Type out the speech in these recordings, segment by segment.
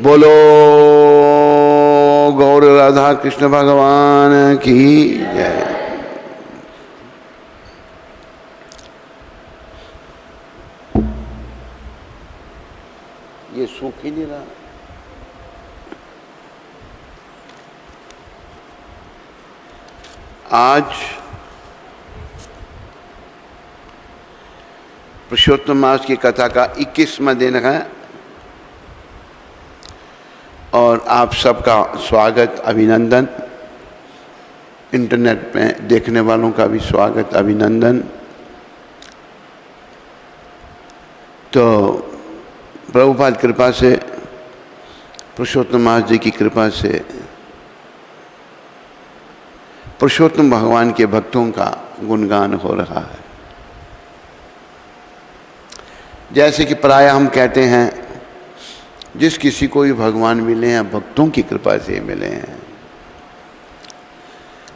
बोलो गौर राधा कृष्ण भगवान की जय। ये सूख ही नहीं रहा। आज पुरुषोत्तम मास की कथा का 21वां दिन है और आप सबका स्वागत अभिनंदन। इंटरनेट में देखने वालों का भी स्वागत अभिनंदन। तो प्रभुपाद कृपा से, पुरुषोत्तम मास जी की कृपा से पुरुषोत्तम भगवान के भक्तों का गुणगान हो रहा है। जैसे कि प्रायः हम कहते हैं, जिस किसी को भी भगवान मिले हैं भक्तों की कृपा से मिले हैं।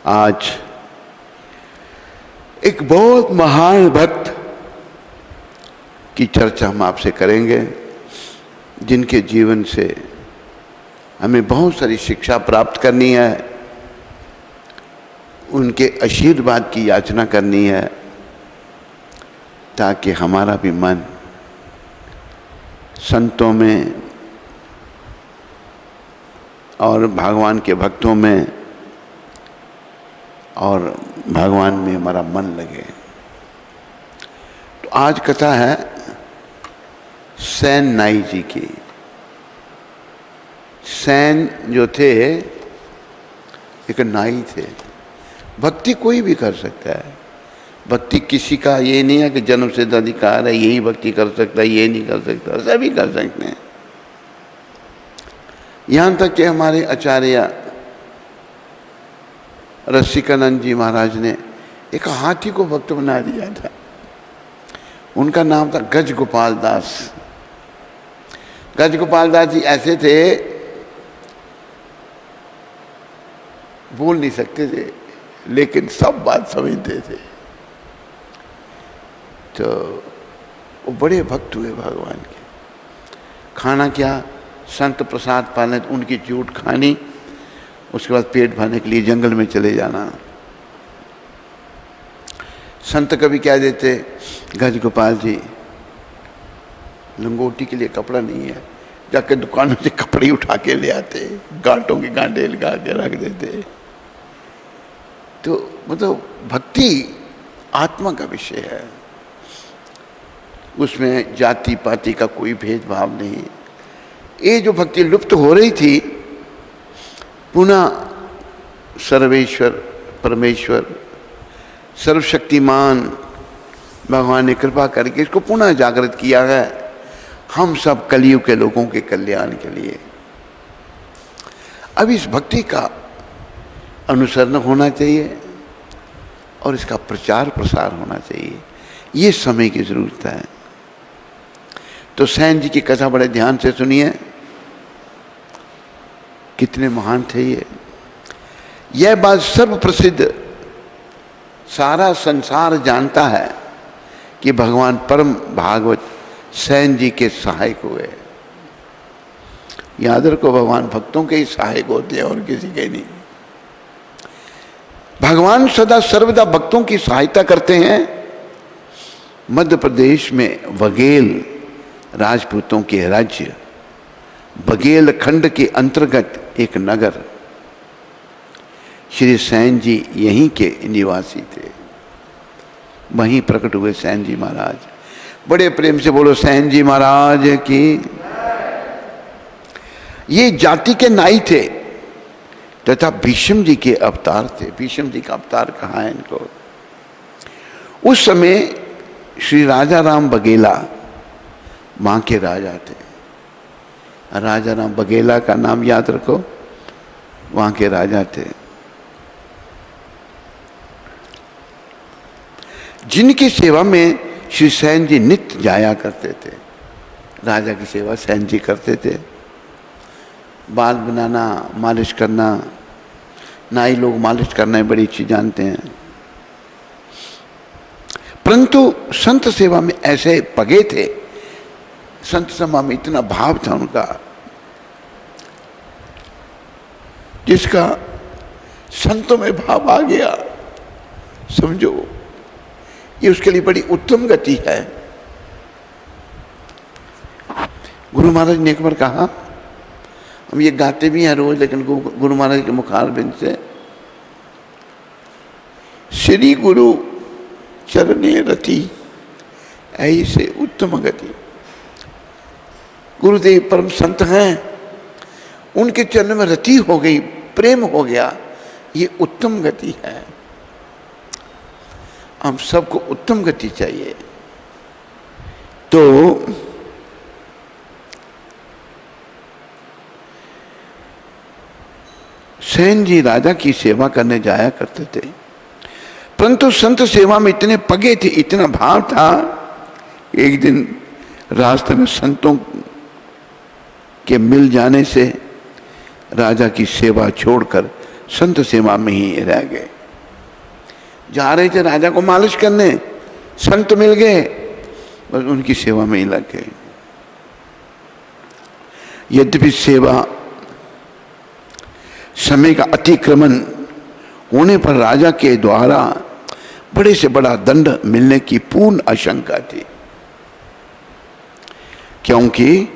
आज एक बहुत महान भक्त की चर्चा हम आपसे करेंगे, जिनके जीवन से हमें बहुत सारी शिक्षा प्राप्त करनी है, उनके आशीर्वाद की याचना करनी है, ताकि हमारा भी मन संतों में और भगवान के भक्तों में और भगवान में हमारा मन लगे। तो आज कथा है सैन नाई जी की। सैन जो थे एक नाई थे। भक्ति कोई भी कर सकता है। भक्ति किसी का ये नहीं है कि जन्म सिद्ध अधिकार है, यही भक्ति कर सकता है, ये नहीं कर सकता, सभी कर सकते हैं। यहाँ तक कि हमारे आचार्य रसिकानंद जी महाराज ने एक हाथी को भक्त बना दिया था। उनका नाम था गज गोपाल दास। गज गोपाल दास जी ऐसे थे, बोल नहीं सकते थे लेकिन सब बात समझते थे। तो वो बड़े भक्त हुए भगवान के। खाना क्या, संत प्रसाद पाने, उनकी चूट खानी, उसके बाद पेट भरने के लिए जंगल में चले जाना। संत कभी कह देते, गज गोपाल जी लंगोटी के लिए कपड़ा नहीं है, जाकर दुकानों से कपड़े उठा के ले आते, गांठों के गांठे लगा के रख देते। तो मतलब भक्ति आत्मा का विषय है, उसमें जाति पाति का कोई भेदभाव नहीं। ये जो भक्ति लुप्त हो रही थी, पुनः सर्वेश्वर परमेश्वर सर्वशक्तिमान भगवान ने कृपा करके इसको पुनः जागृत किया है, हम सब कलयुग के लोगों के कल्याण के लिए। अब इस भक्ति का अनुसरण होना चाहिए और इसका प्रचार प्रसार होना चाहिए, ये समय की जरूरत है। तो सैन जी की कथा बड़े ध्यान से सुनिए, कितने महान थे ये। यह बात सर्व प्रसिद्ध, सारा संसार जानता है कि भगवान परम भागवत सैन जी के सहायक हुए। याद रखो, भगवान भक्तों के ही सहायक होते हैं और किसी के नहीं। भगवान सदा सर्वदा भक्तों की सहायता करते हैं। मध्य प्रदेश में बघेल राजपूतों के राज्य बघेल खंड के अंतर्गत एक नगर, श्री सैन जी यहीं के निवासी थे। वहीं प्रकट हुए सैन जी महाराज। बड़े प्रेम से बोलो सैन जी महाराज की। ये जाति के नाई थे तथा भीष्म जी के अवतार थे। भीष्म जी का अवतार कहाँ है इनको? उस समय श्री राजा राम बघेला वहाँ के राजा थे। राजा राम बघेला का नाम याद रखो, वहाँ के राजा थे, जिनकी सेवा में श्री सैन जी नित्य जाया करते थे। राजा की सेवा सैन जी करते थे। बाल बनाना, मालिश करना, नाई लोग मालिश करना बड़ी अच्छी जानते हैं। परंतु संत सेवा में ऐसे पगे थे, संत सभा में इतना भाव था उनका जिसका संतों में भाव आ गया, समझो ये उसके लिए बड़ी उत्तम गति है। गुरु महाराज ने एक बार कहा, हम ये गाते भी हैं रोज, लेकिन गुरु महाराज के मुखारबिंद से, श्री गुरु चरणे रति ऐसे उत्तम गति। गुरुदेव परम संत हैं, उनके चरण में रति हो गई, प्रेम हो गया, ये उत्तम गति है। हम सबको उत्तम गति चाहिए। तो सेन जी राजा की सेवा करने जाया करते थे, परंतु संत सेवा में इतने पगे थे, इतना भाव था, एक दिन रास्ते में संतों के मिल जाने से राजा की सेवा छोड़कर संत सेवा में ही रह गए। जा रहे थे राजा को मालिश करने, संत मिल गए, बस उनकी सेवा में ही लग गए। यद्यपि सेवा समय का अतिक्रमण होने पर राजा के द्वारा बड़े से बड़ा दंड मिलने की पूर्ण आशंका थी, क्योंकि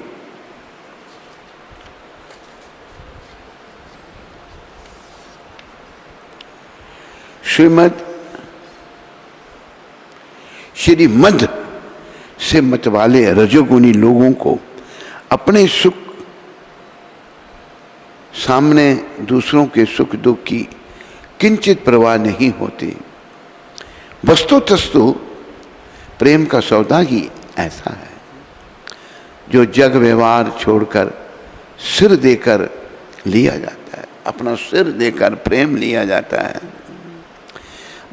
श्रीमद से मत वाले रजोगुणी लोगों को अपने सुख सामने दूसरों के सुख दुख की किंचित परवाह नहीं होती। वस्तुतस्तु प्रेम का सौदा ही ऐसा है, जो जग व्यवहार छोड़कर सिर देकर लिया जाता है, अपना सिर देकर प्रेम लिया जाता है।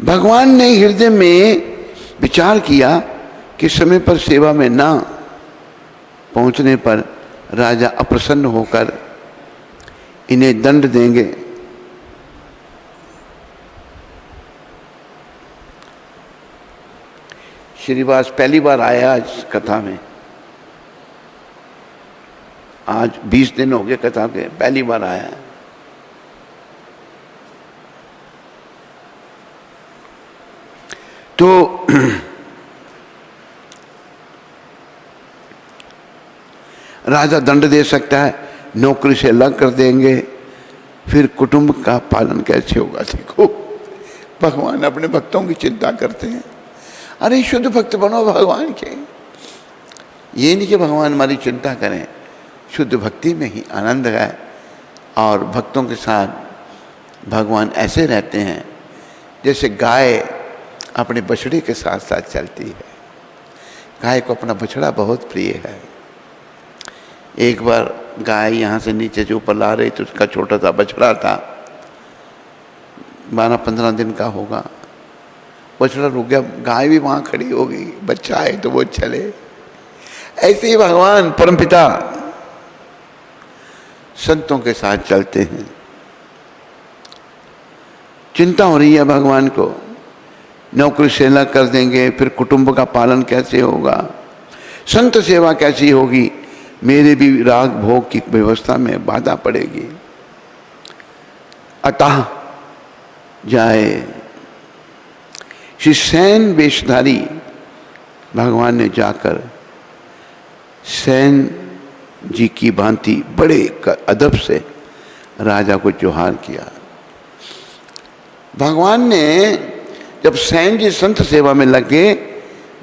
भगवान ने हृदय में विचार किया कि समय पर सेवा में ना पहुंचने पर राजा अप्रसन्न होकर इन्हें दंड देंगे। श्रीवास पहली बार आया आज कथा में, आज 20 दिन हो गए कथा के, पहली बार आया है। तो राजा दंड दे सकता है, नौकरी से अलग कर देंगे, फिर कुटुंब का पालन कैसे होगा। देखो भगवान अपने भक्तों की चिंता करते हैं। अरे शुद्ध भक्त बनो भगवान के, ये नहीं कि भगवान हमारी चिंता करें, शुद्ध भक्ति में ही आनंद है। और भक्तों के साथ भगवान ऐसे रहते हैं जैसे गाय अपने बछड़े के साथ साथ चलती है। गाय को अपना बछड़ा बहुत प्रिय है। एक बार गाय यहाँ से नीचे जो ऊपर ला रही थी, उसका छोटा सा बछड़ा था, 12-15 दिन का होगा। बछड़ा रुक गया, गाय भी वहाँ खड़ी हो गई, बच्चा आए तो वो चले। ऐसे ही भगवान परमपिता संतों के साथ चलते हैं। चिंता हो रही है भगवान को, नौकरी से अलग कर देंगे, फिर कुटुंब का पालन कैसे होगा, संत सेवा कैसी होगी, मेरे भी राग भोग की व्यवस्था में बाधा पड़ेगी। अतः जाए श्री सैन वेशधारी भगवान ने जाकर सैन जी की भांति बड़े अदब से राजा को जोहार किया। भगवान ने जब सैन जी संत सेवा में लगे,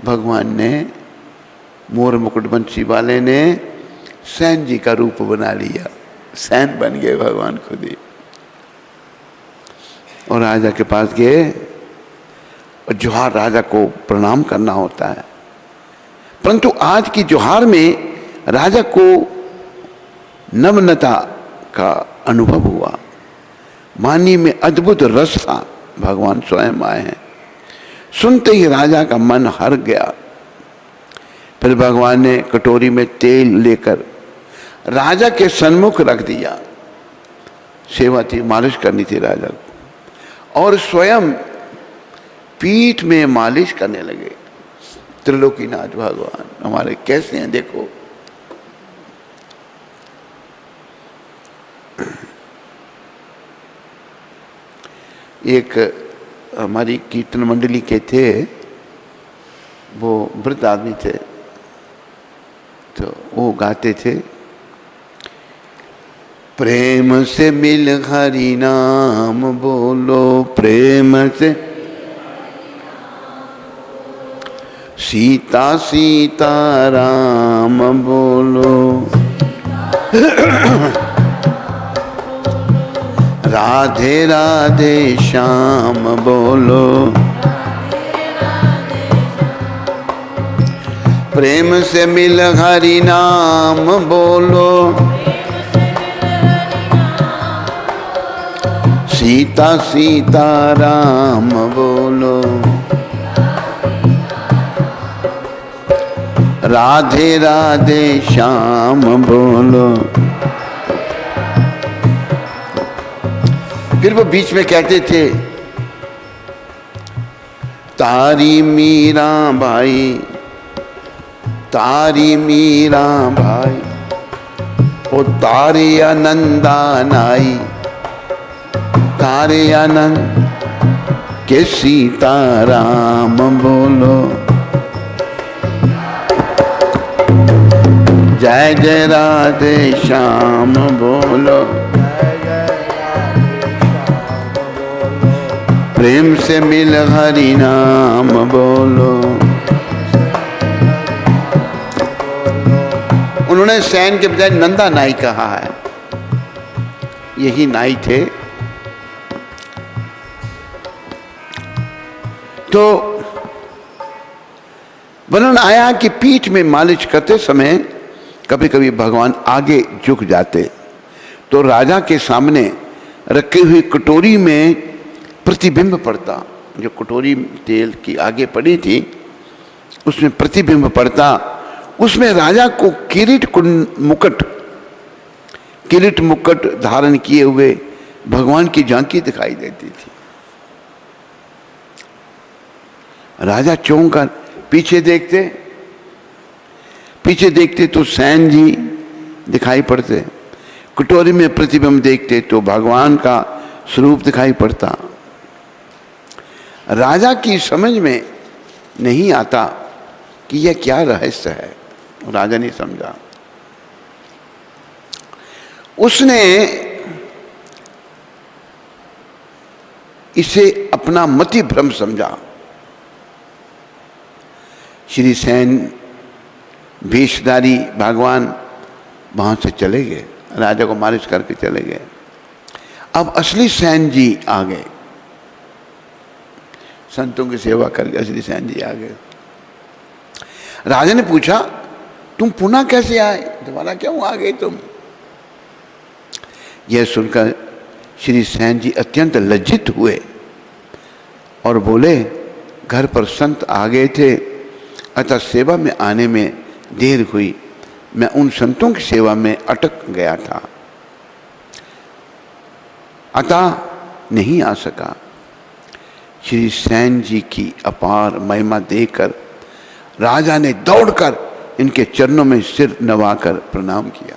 भगवान ने मोर मुकुटबंशी वाले ने सैन जी का रूप बना लिया, सैन बन गए भगवान खुद ही। और राजा के पास गए और जोहार, राजा को प्रणाम करना होता है। परंतु आज की जोहार में राजा को नम्रता का अनुभव हुआ, वाणी में अद्भुत रस था। भगवान स्वयं आए हैं। सुनते ही राजा का मन हर गया। फिर भगवान ने कटोरी में तेल लेकर राजा के सन्मुख रख दिया। सेवा थी, मालिश करनी थी राजा को, और स्वयं पीठ में मालिश करने लगे। त्रिलोकीनाथ भगवान हमारे कैसे हैं देखो। एक हमारी कीर्तन मंडली के थे, वो वृद्ध आदमी थे, तो वो गाते थे, प्रेम से मिल हरि नाम बोलो, प्रेम से सीता सीता राम बोलो, राधे राधे श्याम बोलो, प्रेम से मिल हरि नाम बोलो, सीता सीता राम बोलो, राधे राधे श्याम बोलो। फिर वो बीच में कहते थे, तारी मीरा भाई, तारी मीरा भाई, ओ तारे आनंदा नाई, तारे आनंद के सीता राम बोलो, जय जय राधे श्याम बोलो, प्रेम से मिल हरि नाम बोलो। उन्होंने सैन के बजाय नंदा नाई कहा है, यही नाई थे। तो वर्णन आया कि पीठ में मालिश करते समय कभी कभी भगवान आगे झुक जाते, तो राजा के सामने रखी हुई कटोरी में प्रतिबिंब पड़ता, जो कटोरी तेल की आगे पड़ी थी उसमें प्रतिबिंब पड़ता, उसमें राजा को किरीट मुकुट धारण किए हुए भगवान की झांकी दिखाई देती थी। राजा चौंक कर पीछे देखते तो सैन जी दिखाई पड़ते, कटोरी में प्रतिबिंब देखते तो भगवान का स्वरूप दिखाई पड़ता। राजा की समझ में नहीं आता कि यह क्या रहस्य है, राजा नहीं समझा। उसने इसे अपना मति भ्रम समझा। श्री सैन भेषधारी भगवान वहां से चले गए, राजा को मालिश करके चले गए। अब असली सैन जी आ गए, संतों की सेवा करके असली सैन जी आ गए। राजा ने पूछा, तुम पुनः कैसे आए, दोबारा क्यों आ गए तुम? यह सुनकर श्री सैन जी अत्यंत लज्जित हुए और बोले, घर पर संत आ गए थे, अतः सेवा में आने में देर हुई, मैं उन संतों की सेवा में अटक गया था, अतः नहीं आ सका। श्री सैन जी की अपार महिमा देखकर राजा ने दौड़कर इनके चरणों में सिर नवाकर प्रणाम किया।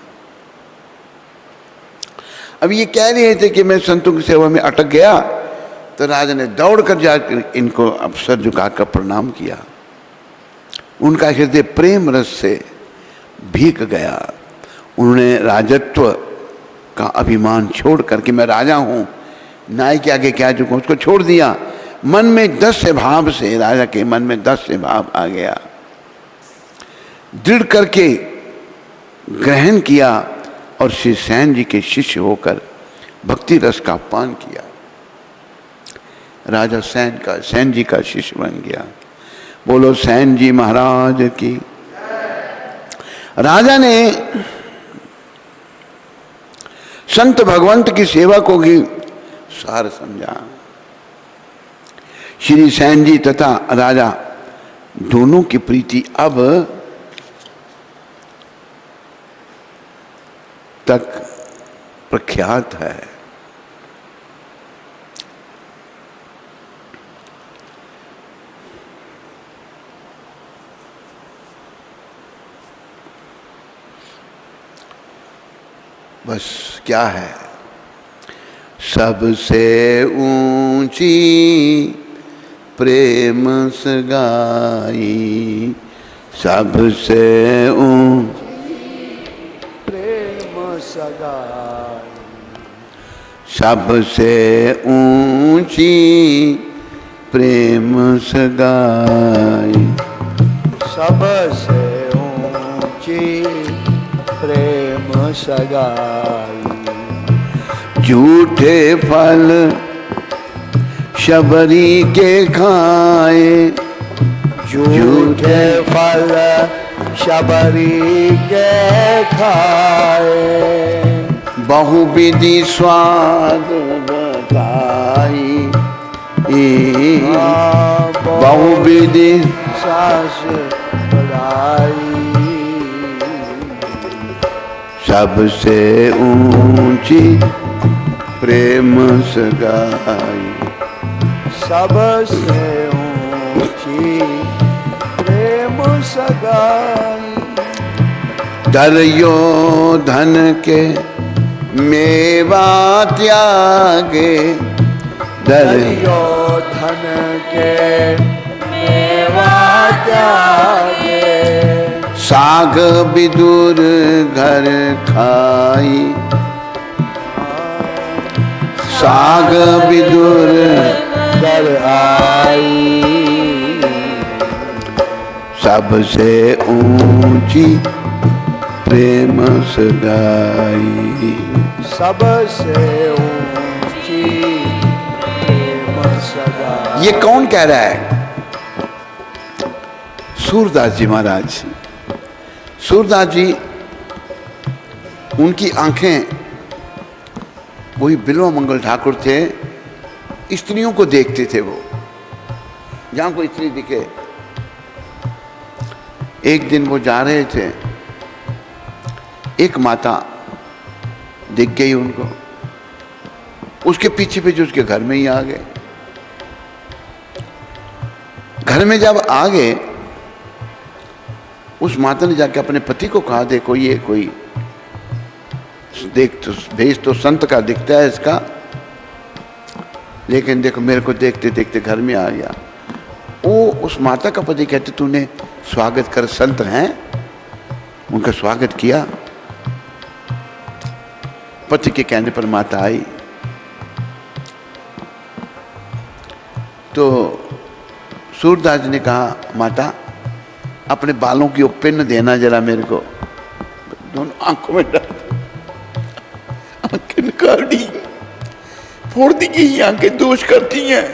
अब ये कह रहे थे कि मैं संतों की सेवा में अटक गया, तो राजा ने दौड़कर जाकर इनको अब सर झुकाकर प्रणाम किया। उनका हृदय प्रेम रस से भीग गया। उन्होंने राजत्व का अभिमान छोड़ करके मैं राजा हूं, नाई के आगे क्या झुकूं, उसको छोड़ दिया। मन में दस्य भाव से, राजा के मन में दस्य भाव आ गया, दृढ़ करके ग्रहण किया और श्री सैन जी के शिष्य होकर भक्ति रस का पान किया। राजा सैन जी का शिष्य बन गया। बोलो सैन जी महाराज की। राजा ने संत भगवंत की सेवा को ही सार समझा। श्री सैन जी तथा राजा दोनों की प्रीति अब तक प्रख्यात है। बस क्या है, सबसे ऊंची प्रेम सगाई, सबसे ऊंची प्रेम सगाई, सबसे ऊंची प्रेम सगाई, सबसे ऊंची प्रेम सगाई। झूठे फल शबरी के खाए, झूठे फल शबरी के खाए, बहुविधि स्वाद बताई, बहुविधि सास बढ़ाई, सबसे ऊंची प्रेम सगाई, सबसे ऊंची प्रेम सगाई। दरियो धन के मेवा त्यागे, दरियो धन के मेवा त्यागे, साग विदुर घर खाई, साग विदुर घर आई, सबसे ऊंची प्रेम सगाई, सबसे ऊंची प्रेम सगाई। ये कौन कह रहा है? सूरदास जी महाराज। सूरदास जी, उनकी आंखें, वही बिल्वा मंगल ठाकुर थे, स्त्रियों को देखते थे। वो जहां कोई स्त्री दिखे, एक दिन वो जा रहे थे, एक माता दिख गई उनको, उसके पीछे पीछे उसके घर में ही आ गए। घर में जब आ गए, उस माता ने जाके अपने पति को कहा, देखो ये कोई देख तो भेज तो संत का दिखता है इसका, लेकिन देखो मेरे को देखते देखते घर में आ गया। वो उस माता का पति कहते, तूने स्वागत कर, संत हैं, उनका स्वागत किया। पति के कहने पर माता आई, तो सूरदास जी ने कहा, माता अपने बालों की पिन देना जरा मेरे को। दोनों आंखों में डाल, आंखें निकाल दी, फोड़ दी गई आंखें, दोष करती हैं,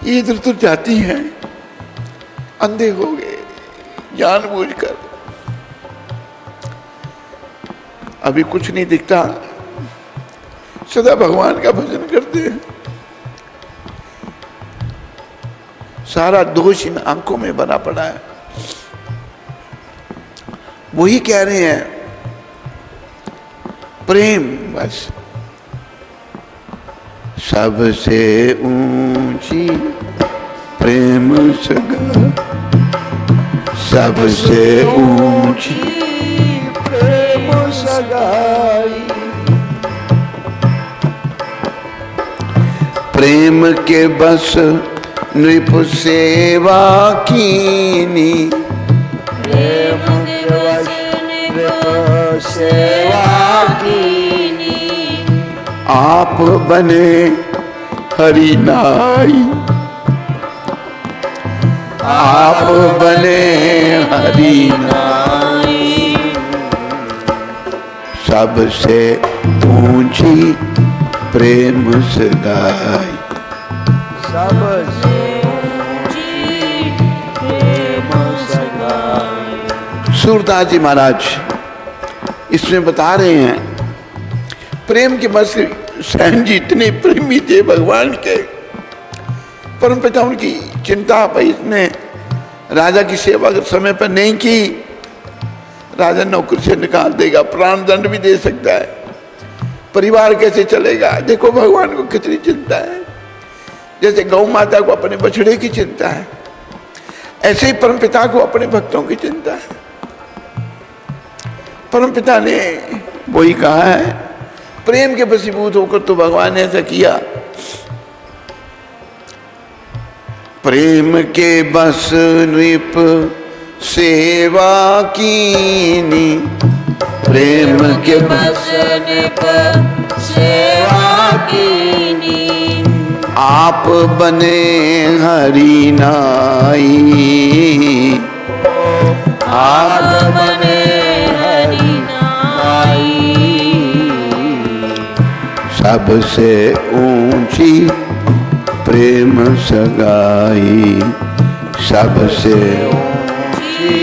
इधर उधर जाती हैं, अंधे हो गए जानबूझकर। अभी कुछ नहीं दिखता, सदा भगवान का भजन करते हैं। सारा दोष इन आंखों में बना पड़ा है। वही कह रहे हैं, प्रेम बस सबसे ऊंची प्रेम सगा, सबसे ऊंची प्रेम सगाई, प्रेम के बस नृप सेवा कीनी, प्रेम के बस नृप सेवा कीनी, आप बने हरि नाई, आप बने हरि नाई, सबसे ऊंची प्रेम सगाई, सबसे ऊंची प्रेम सगाई। सूरदास जी महाराज इसमें बता रहे हैं, प्रेम के बस सहन जी इतने प्रेमी थे भगवान के, परमपिता उनकी चिंता भाई, इसने राजा की सेवा समय पर नहीं की, राजा नौकरी से निकाल देगा, प्राण दंड भी दे सकता है, परिवार कैसे चलेगा। देखो भगवान को कितनी चिंता है, जैसे गौ माता को अपने बछड़े की चिंता है, ऐसे ही परमपिता को अपने भक्तों की चिंता है। परमपिता ने वही कहा है, प्रेम के वशीभूत होकर तो भगवान ने ऐसा किया। प्रेम के बस नृप सेवा कीनी, प्रेम के बस नृप सेवा कीनी, आप बने हरि नाई, आप बने हरि नाई। सबसे ऊंची प्रेम सगाई, सबसे ऊंची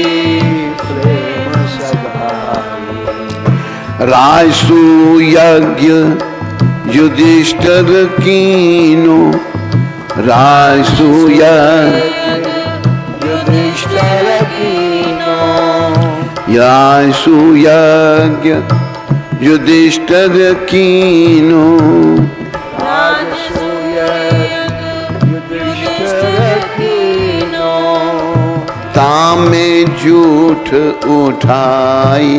प्रेम सगाई। राजसु यज्ञ युधिष्ठिर कीनो, राजसु यज्ञ युधिष्ठिर कीनो, राजसु यज्ञ युधिष्ठिर कीनो, राजसूय युधिष्ठिर कीनो, तामे झूठ उठाई,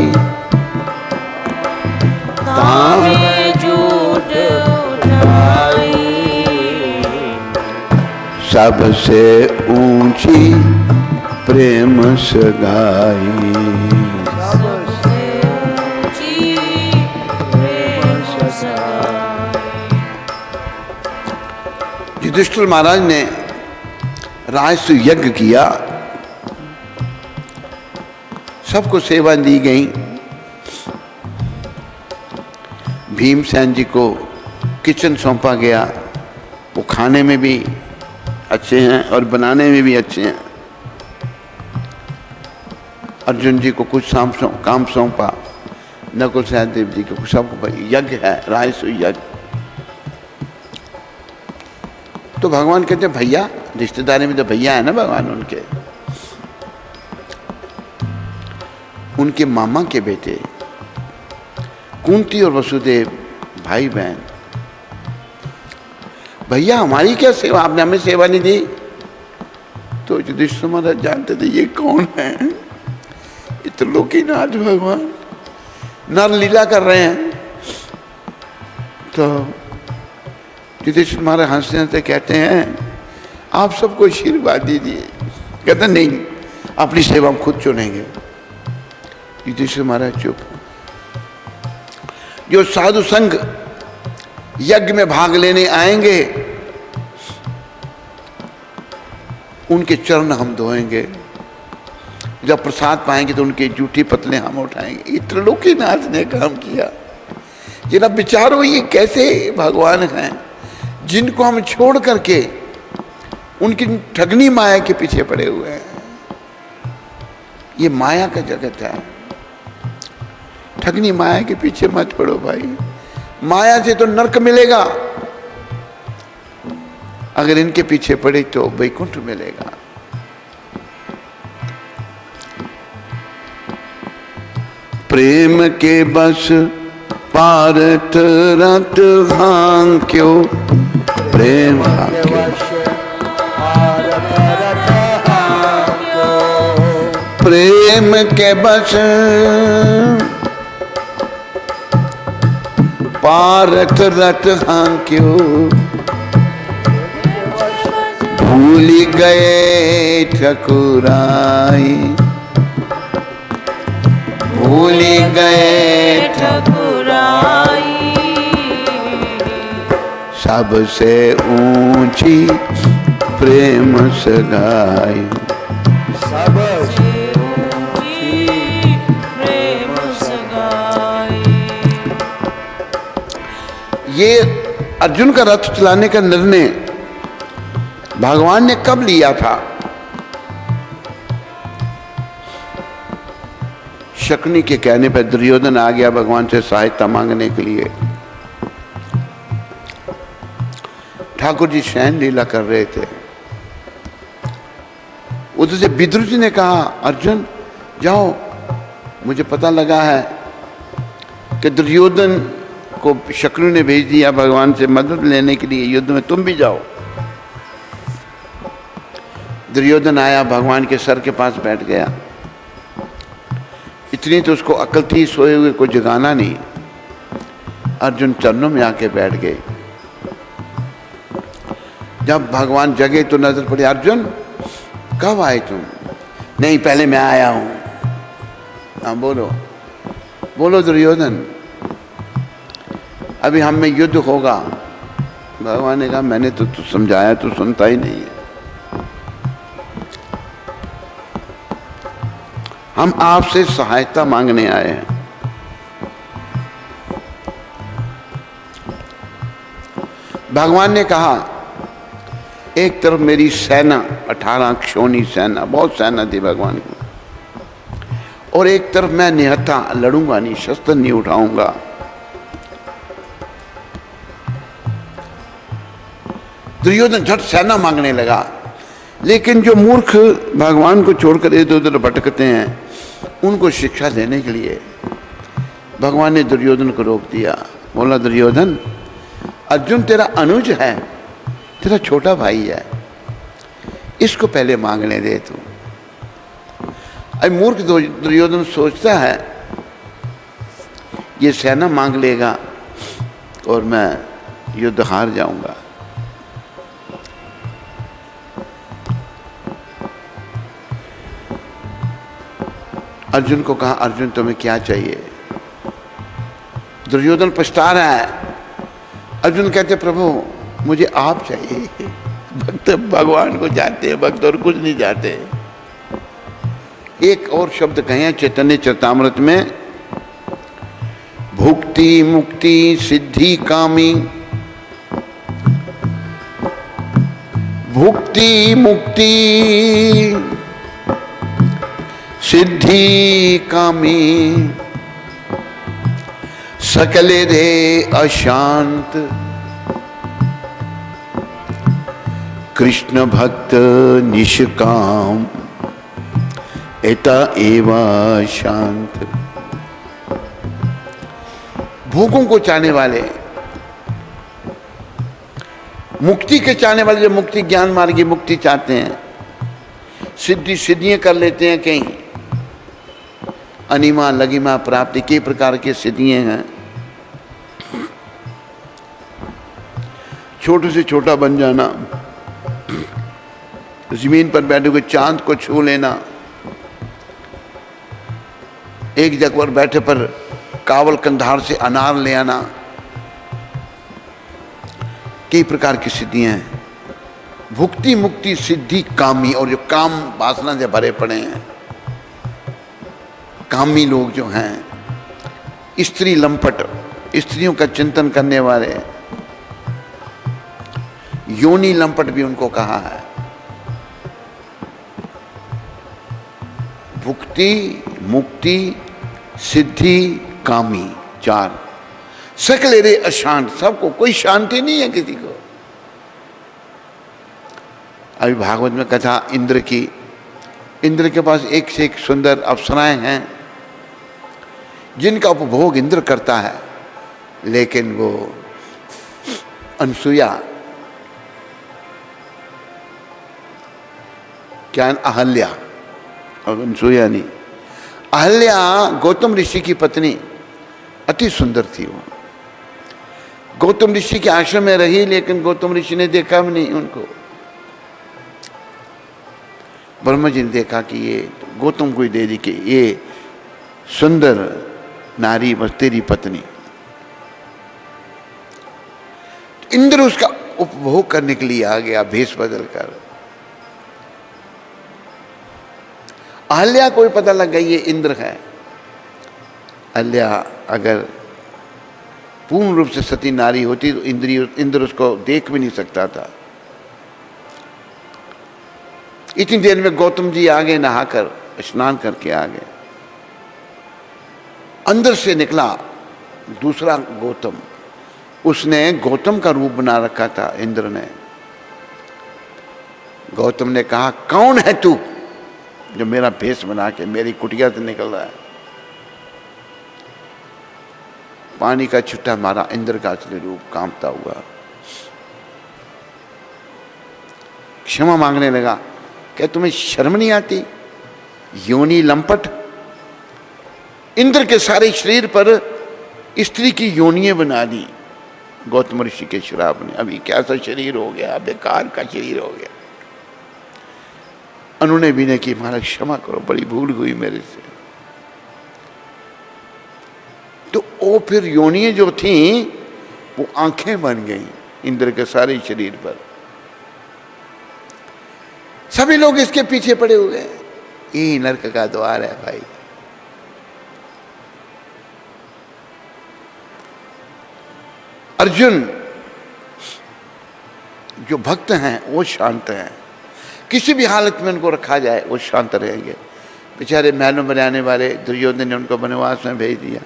तामे झूठ उठाई। सबसे ऊंची प्रेम सगाई। सबसे ऊंची प्रेम सगाई। युधिष्ठिर महाराज ने राजसु यज्ञ किया, सबको सेवा दी गई। भीमसेन जी को किचन सौंपा गया, वो खाने में भी अच्छे हैं और बनाने में भी अच्छे हैं। अर्जुन जी को कुछ काम सौंपा, नकुल सहदेव जी को सबको यज्ञ है, राजसु यज्ञ। तो भगवान कहते हैं भैया, रिश्तेदारी में तो भैया है ना भगवान उनके मामा के बेटे कुंती और वसुदेव भाई बहन, भैया हमारी क्या सेवा, आपने हमें सेवा नहीं दी। तो युधिष्ठिर महाराज जानते थे ये कौन है, ये तो लोकीनाथ भगवान नर लीला कर रहे हैं। तो युधिष्ठिर महाराज हंसते हंसते कहते हैं आप सबको आशीर्वाद दीजिए। कहते नहीं, अपनी सेवा हम खुद चुनेंगे। युधिष्ठिर महाराज चुप। जो साधु संघ यज्ञ में भाग लेने आएंगे उनके चरण हम धोएंगे, जब प्रसाद पाएंगे तो उनके जूठी पतले हम उठाएंगे। ये त्रिलोकीनाथ ने काम किया। जरा विचारो ये कैसे भगवान हैं जिनको हम छोड़ करके उनकी ठगनी माया के पीछे पड़े हुए हैं। ये माया का जगत है, ठगनी माया के पीछे मत पड़ो भाई। माया से तो नरक मिलेगा, अगर इनके पीछे पड़े तो वैकुंठ मिलेगा। प्रेम के बस पारत रत हांक्यो, प्रेम हांक्यो, प्रेम के बस पारत रत हांक्यो, भूल गए ठकुराई, भूल गए ठकुराई। सबसे ऊंची प्रेम सगाई, सबसे ऊंची प्रेम सगाई। ये अर्जुन का रथ चलाने का निर्णय भगवान ने कब लिया था? शकुनी के कहने पर दुर्योधन आ गया भगवान से सहायता मांगने के लिए। ठाकुर जी शयन लीला कर रहे थे। उधर से विदुर जी ने कहा अर्जुन जाओ, मुझे पता लगा है कि दुर्योधन को शकुनी ने भेज दिया भगवान से मदद लेने के लिए, युद्ध में तुम भी जाओ। दुर्योधन आया, भगवान के सर के पास बैठ गया। इतनी तो उसको अकल थी, सोए हुए को जगाना नहीं। अर्जुन चरणों में आके बैठ गए। जब भगवान जगे तो नजर पड़ी, अर्जुन कब आए तुम? नहीं, पहले मैं आया हूं। हाँ बोलो बोलो दुर्योधन, अभी हम में युद्ध होगा। भगवान ने कहा मैंने तो समझाया, तो सुनता ही नहीं है। हम आपसे सहायता मांगने आए हैं। भगवान ने कहा एक तरफ मेरी सेना 18 क्षोणी सेना, बहुत सेना थी भगवान को, और एक तरफ मैं निहत्था, लड़ूंगा नहीं, शस्त्र नहीं उठाऊंगा। दुर्योधन झट सेना मांगने लगा, लेकिन जो मूर्ख भगवान को छोड़कर इधर उधर भटकते हैं उनको शिक्षा देने के लिए भगवान ने दुर्योधन को रोक दिया। बोला दुर्योधन, अर्जुन तेरा अनुज है, तेरा छोटा भाई है, इसको पहले मांगने दे तू। अब मूर्ख दुर्योधन सोचता है ये सेना मांग लेगा और मैं युद्ध हार जाऊंगा। अर्जुन को कहा अर्जुन तुम्हें क्या चाहिए? दुर्योधन पछता रहा है। अर्जुन कहते प्रभु मुझे आप चाहिए। भक्त भगवान को जाते हैं, भक्त और कुछ नहीं जाते। एक और शब्द कहे चैतन्य चरितामृत में, भुक्ति मुक्ति सिद्धि कामी, भुक्ति मुक्ति सिद्धि कामी, सकले रे अशांत, कृष्ण भक्त निष्काम, एता एवा शांत। भोगों को चाहने वाले, मुक्ति के चाहने वाले, जो मुक्ति ज्ञान मार्ग की मुक्ति चाहते हैं, सिद्धियां कर लेते हैं कहीं, अनिमा लगिमा प्राप्ति कई प्रकार की सिद्धियां हैं। छोटे से छोटा बन जाना, जमीन पर बैठे हुए चांद को छू लेना, एक जगह पर बैठे पर कावल कंधार से अनार ले आना, कई प्रकार की सिद्धियां हैं। भुक्ति मुक्ति सिद्धि कामी, और जो काम वासना से भरे पड़े हैं, कामी लोग जो हैं, स्त्री लंपट, स्त्रियों का चिंतन करने वाले, योनि लंपट भी उनको कहा है। भुक्ति मुक्ति सिद्धि कामी, चार। सकले रे अशांत, सबको, कोई शांति नहीं है किसी को। अभी भागवत में कथा इंद्र की, इंद्र के पास एक से एक सुंदर अप्सराएं हैं जिनका उपभोग इंद्र करता है, लेकिन वो अनसुया, क्या अहल्या, और अनसुया नहीं, अहल्या गौतम ऋषि की पत्नी, अति सुंदर थी वो। गौतम ऋषि के आश्रम में रही, लेकिन गौतम ऋषि ने देखा भी नहीं उनको। ब्रह्मा जी ने देखा कि ये गौतम को ही दे दी कि ये सुंदर नारी बस तेरी पत्नी। इंद्र उसका उपभोग करने के लिए आ गया भेष बदल कर। अहल्या को भी पता लग गया ये इंद्र है। अहल्या अगर पूर्ण रूप से सती नारी होती तो इंद्र उसको देख भी नहीं सकता था। इतनी देर में गौतम जी आ गए, नहाकर स्नान करके आ गए। अंदर से निकला दूसरा गौतम, उसने गौतम का रूप बना रखा था इंद्र ने। गौतम ने कहा कौन है तू जो मेरा भेष बना के मेरी कुटिया से निकल रहा है? पानी का छुट्टा मारा, इंद्र का असली रूप कांपता हुआ क्षमा मांगने लगा। क्या तुम्हें शर्म नहीं आती? योनि लंपट, इंद्र के सारे शरीर पर स्त्री की योनियां बना दी गौतम ऋषि के श्राप ने। अभी कैसा शरीर हो गया, बेकार का शरीर हो गया। उन्होंने विनय की, महाराज क्षमा करो, बड़ी भूल हुई मेरे से। तो वो फिर योनियां जो थी वो आंखें बन गई इंद्र के सारे शरीर पर। सभी लोग इसके पीछे पड़े हुए हैं। ये नरक का द्वार है भाई। अर्जुन जो भक्त हैं वो शांत हैं, किसी भी हालत में उनको रखा जाए वो शांत रहेंगे। बेचारे महलों में रहने वाले दुर्योधन ने उनको वनवास में भेज दिया,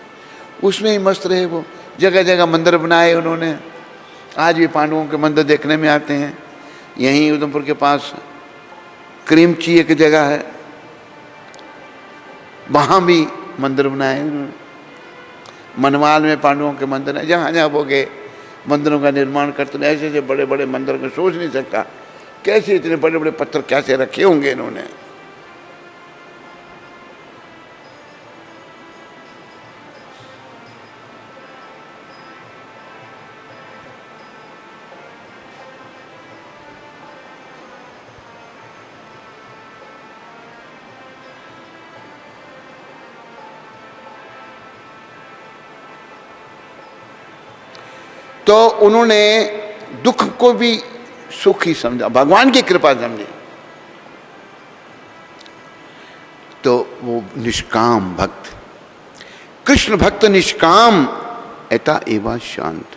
उसमें ही मस्त रहे वो। जगह जगह मंदिर बनाए उन्होंने। आज भी पांडवों के मंदिर देखने में आते हैं। यहीं उधमपुर के पास क्रीमची एक जगह है, वहाँ भी मंदिर बनाए उन्होंने। मनवाल में पांडवों के मंदिर है। जहाँ जहाँ वो गए मंदिरों का निर्माण करते हैं। ऐसे ऐसे बड़े बड़े मंदिर को सोच नहीं सकता कैसे इतने बड़े बड़े पत्थर कैसे रखे होंगे इन्होंने। तो उन्होंने दुख को भी सुख ही समझा, भगवान की कृपा समझी। तो वो निष्काम भक्त, कृष्ण भक्त निष्काम एता एवा शांत।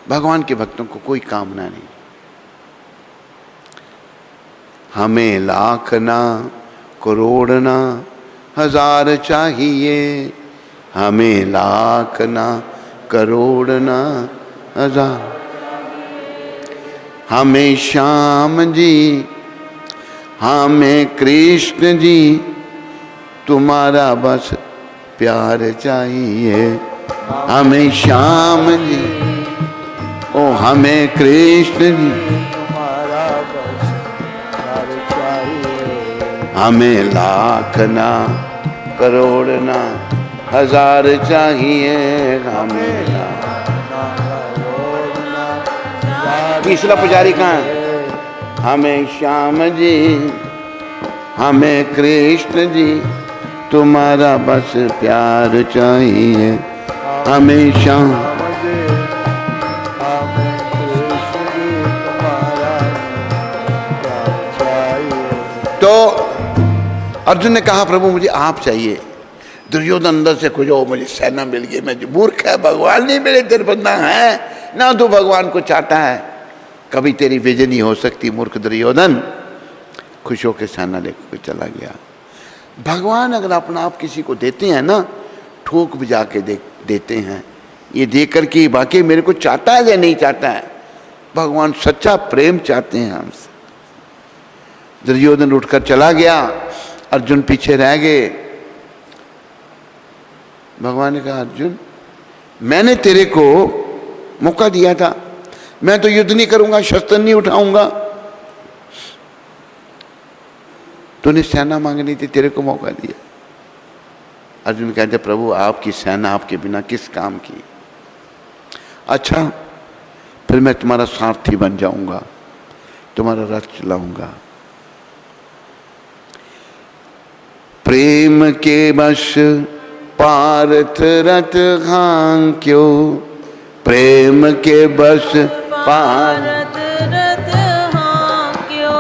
भगवान के भक्तों को कोई कामना नहीं। हमें लाख ना करोड़ ना हजार चाहिए, हमें लाख ना करोड़ ना हजार, हमें श्याम जी हमें कृष्ण जी तुम्हारा बस प्यार चाहिए। हमें श्याम जी ओ हमें कृष्ण जी तुम्हारा बस प्यार चाहिए। हमें लाख ना करोड़ ना हजार चाहिए। हमें तीसरा पुजारी कहाँ है? हमें श्याम जी हमें कृष्ण जी तुम्हारा बस प्यार चाहिए। हमें श्याम तो अर्जुन ने कहा प्रभु मुझे आप चाहिए। दुर्योधन अंदर से खोजो मुझे सेना मिल गई। मैं मूर्ख है, भगवान नहीं मिले तेरे बंदा है ना, तू भगवान को चाहता है, कभी तेरी विजय नहीं हो सकती। मूर्ख दुर्योधन खुश होकर सेना लेकर चला गया। भगवान अगर अपना आप किसी को देते हैं ना, ठोक बजा के देते हैं, ये देकर कि बाकी मेरे को चाहता है या नहीं चाहता है। भगवान सच्चा प्रेम चाहते हैं हमसे। दुर्योधन उठकर चला गया, अर्जुन पीछे रह गए। भगवान ने कहा अर्जुन मैंने तेरे को मौका दिया था, मैं तो युद्ध नहीं करूंगा, शस्त्र नहीं उठाऊंगा, तूने सेना मांगनी थी, तेरे को मौका दिया। अर्जुन कहते प्रभु आपकी सेना आपके बिना किस काम की। अच्छा फिर मैं तुम्हारा सारथी बन जाऊंगा, तुम्हारा रथ चलाऊंगा। प्रेम के बश पारथ रथ हांक्यो, प्रेम के बस पारत रथ हांक्यो,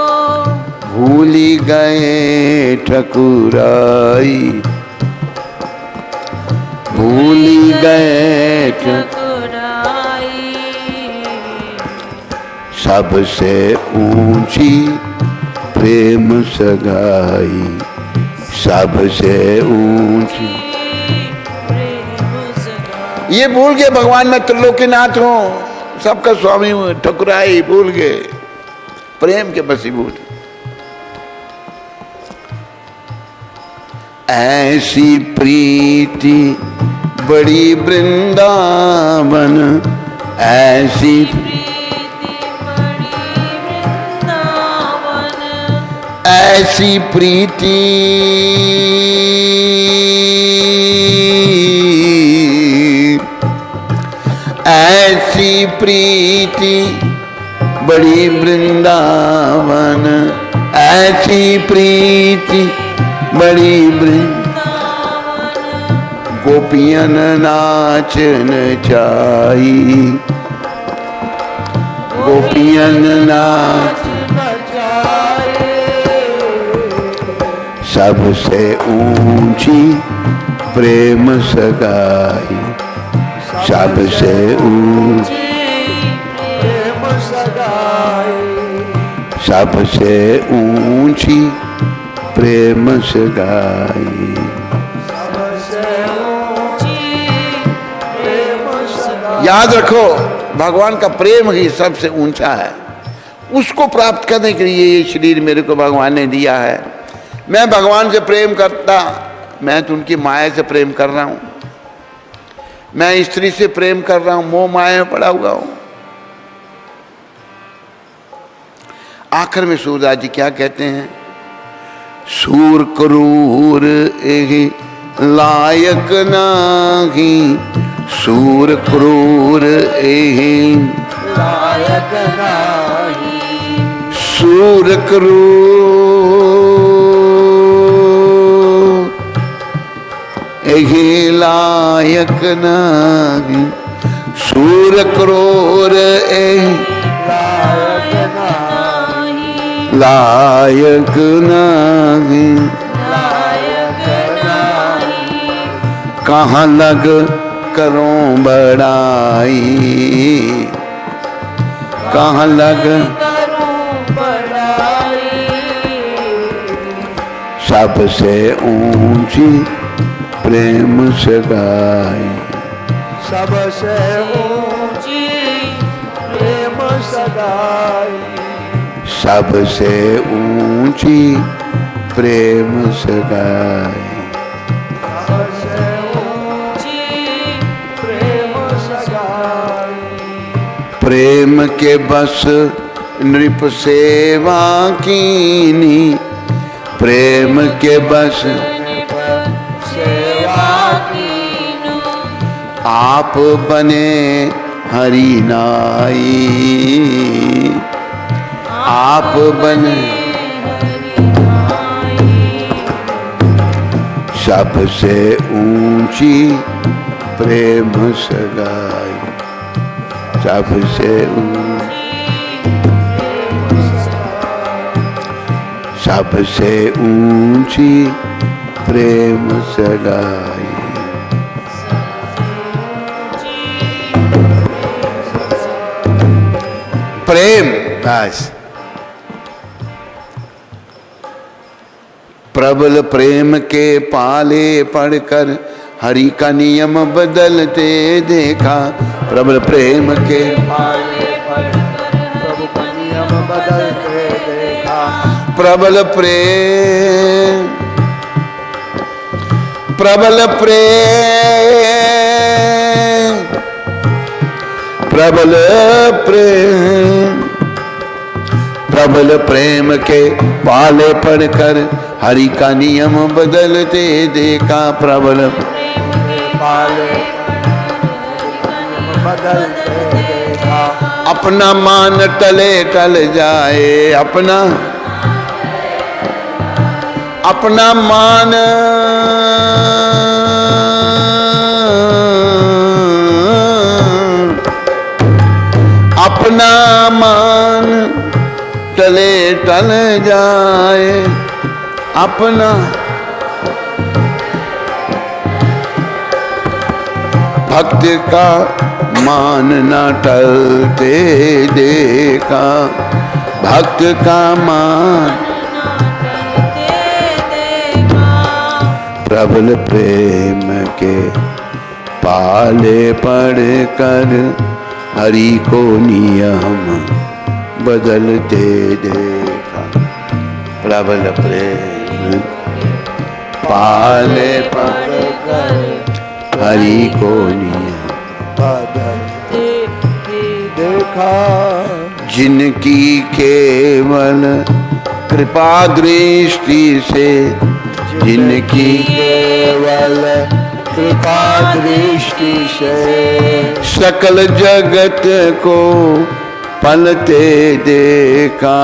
भूली गए ठकुराई, भूली गए ठकुराई। सबसे ऊंची प्रेम सगाई, सबसे ऊंची। ये भूल गए भगवान मैं त्रिलोकीनाथ हूं, सबका स्वामी हूं, ठकुराई भूल गए, प्रेम के बसीभूत। ऐसी प्रीति बड़ी वृंदावन, ऐसी ऐसी प्रीति ऐसी प्रीति बड़ी वृंदावन, ऐसी प्रीति बड़ी गोपियन नाचन चाही, गोपियन नाच सबसे ऊंची प्रेम सगाई, सबसे ऊंची प्रेम सगाई, सबसे ऊंची प्रेम सगाई। सबसे ऊंची प्रेम सगाई। याद रखो, भगवान का प्रेम ही सबसे ऊंचा है। उसको प्राप्त करने के लिए ये शरीर मेरे को भगवान ने दिया है। मैं भगवान से प्रेम करता, मैं तो उनकी माया से प्रेम कर रहा हूं, मैं स्त्री से प्रेम कर रहा हूं, मोह माया में पड़ा हुआ हूं। आखिर में सूरदास जी क्या कहते हैं? सूर क्रूर एहि लायक नाही, सूर क्रूर एहि लायक नाही, सूर क्रूर एहि लायक नाही, सूर क्रूर एहि लायक नाही, लायक नाही, लायक नाही, कहाँ लग करूं बड़ाई, कहाँ लग करूं बड़ाई, सबसे ऊंची प्रेम सगाई, सबसे ऊंची प्रेम सगाई, सबसे ऊंची प्रेम सगाई। सबसे ऊंची प्रेम सगाई। प्रेम के बस नृप सेवा कीनी, प्रेम के बस सेवा कीनु, आप बने हरि नाई, आप बने सबसे ऊंची प्रेम सगाई, सबसे सबसे ऊंची प्रेम सगाई। प्रेम बस, प्रबल प्रेम के पाले पढ़कर हरि का नियम बदलते देखा, प्रबल प्रेम के पाले पढ़कर प्रभु का नियम बदलते देखा, प्रबल प्रेम, प्रबल प्रेम, प्रबल प्रेम, प्रबल प्रेम के पाले पढ़कर हरि का नियम बदलते देखा, प्रबल पाले नियम बदलते देखा, अपना मान टले टल जाए, अपना अपना मान अपना मान टले टल जाए, अपना भक्त का मान न टलते देखा, भक्त का मान प्रबल प्रेम के पाले पढ़कर हरि को नियम बदलते देखा, प्रबल प्रेम पाले पढ़कर हरि को नियम बदलते देखा, जिनकी केवल कृपा दृष्टि से, जिनकी केवल कृपा दृष्टि से सकल जगत को पलते देखा,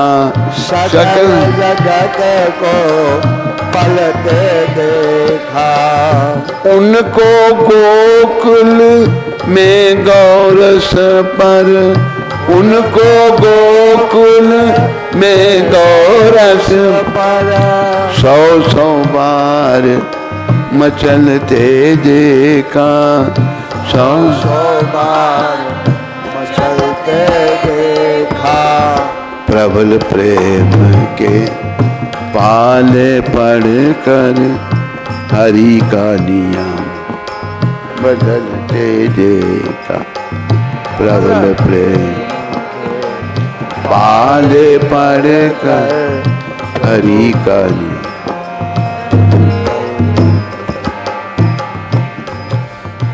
सकल जगत को पलते देखा। उनको गोकुल में गौरस पर, उनको गोकुल में गौरस पर 100 बार मचलते देखा, 100 बार मचलते देखा। प्रबल प्रेम के पाले पढ़कर हरि का नियम बदलते देखा। प्रबल प्रेम पाले पढ़कर हरि का नियम।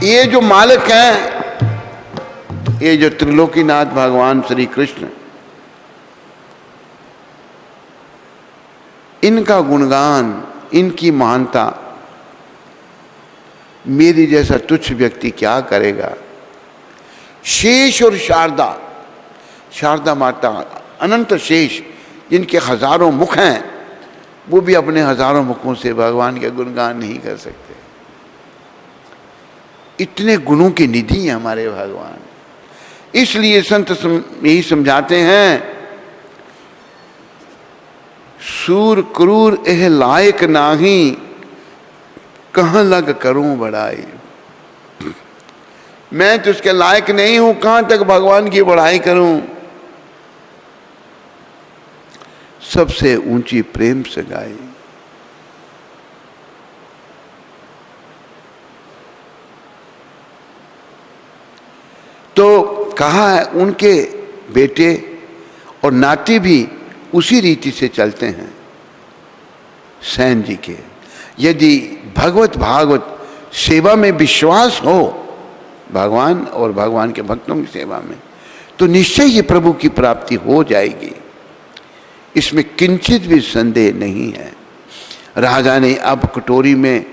ये जो मालिक हैं, ये जो त्रिलोकीनाथ भगवान श्री कृष्ण, इनका गुणगान, इनकी महानता मेरी जैसा तुच्छ व्यक्ति क्या करेगा। शेष और शारदा, शारदा माता अनंत शेष, जिनके हजारों मुख हैं, वो भी अपने हजारों मुखों से भगवान के गुणगान नहीं कर सकते। इतने गुणों की निधि है हमारे भगवान। इसलिए संत यही समझाते हैं, सूर क्रूर एह लायक नाही, कहाँ लग करूं बड़ाई। मैं तो उसके लायक नहीं हूं, कहां तक भगवान की बड़ाई करूं। सबसे ऊंची प्रेम से गाई। तो कहा है उनके बेटे और नाती भी उसी रीति से चलते हैं सैन जी के। यदि भगवत भागवत सेवा में विश्वास हो, भगवान और भगवान के भक्तों की सेवा में, तो निश्चय ही प्रभु की प्राप्ति हो जाएगी। इसमें किंचित भी संदेह नहीं है। राजा ने अब कटोरी में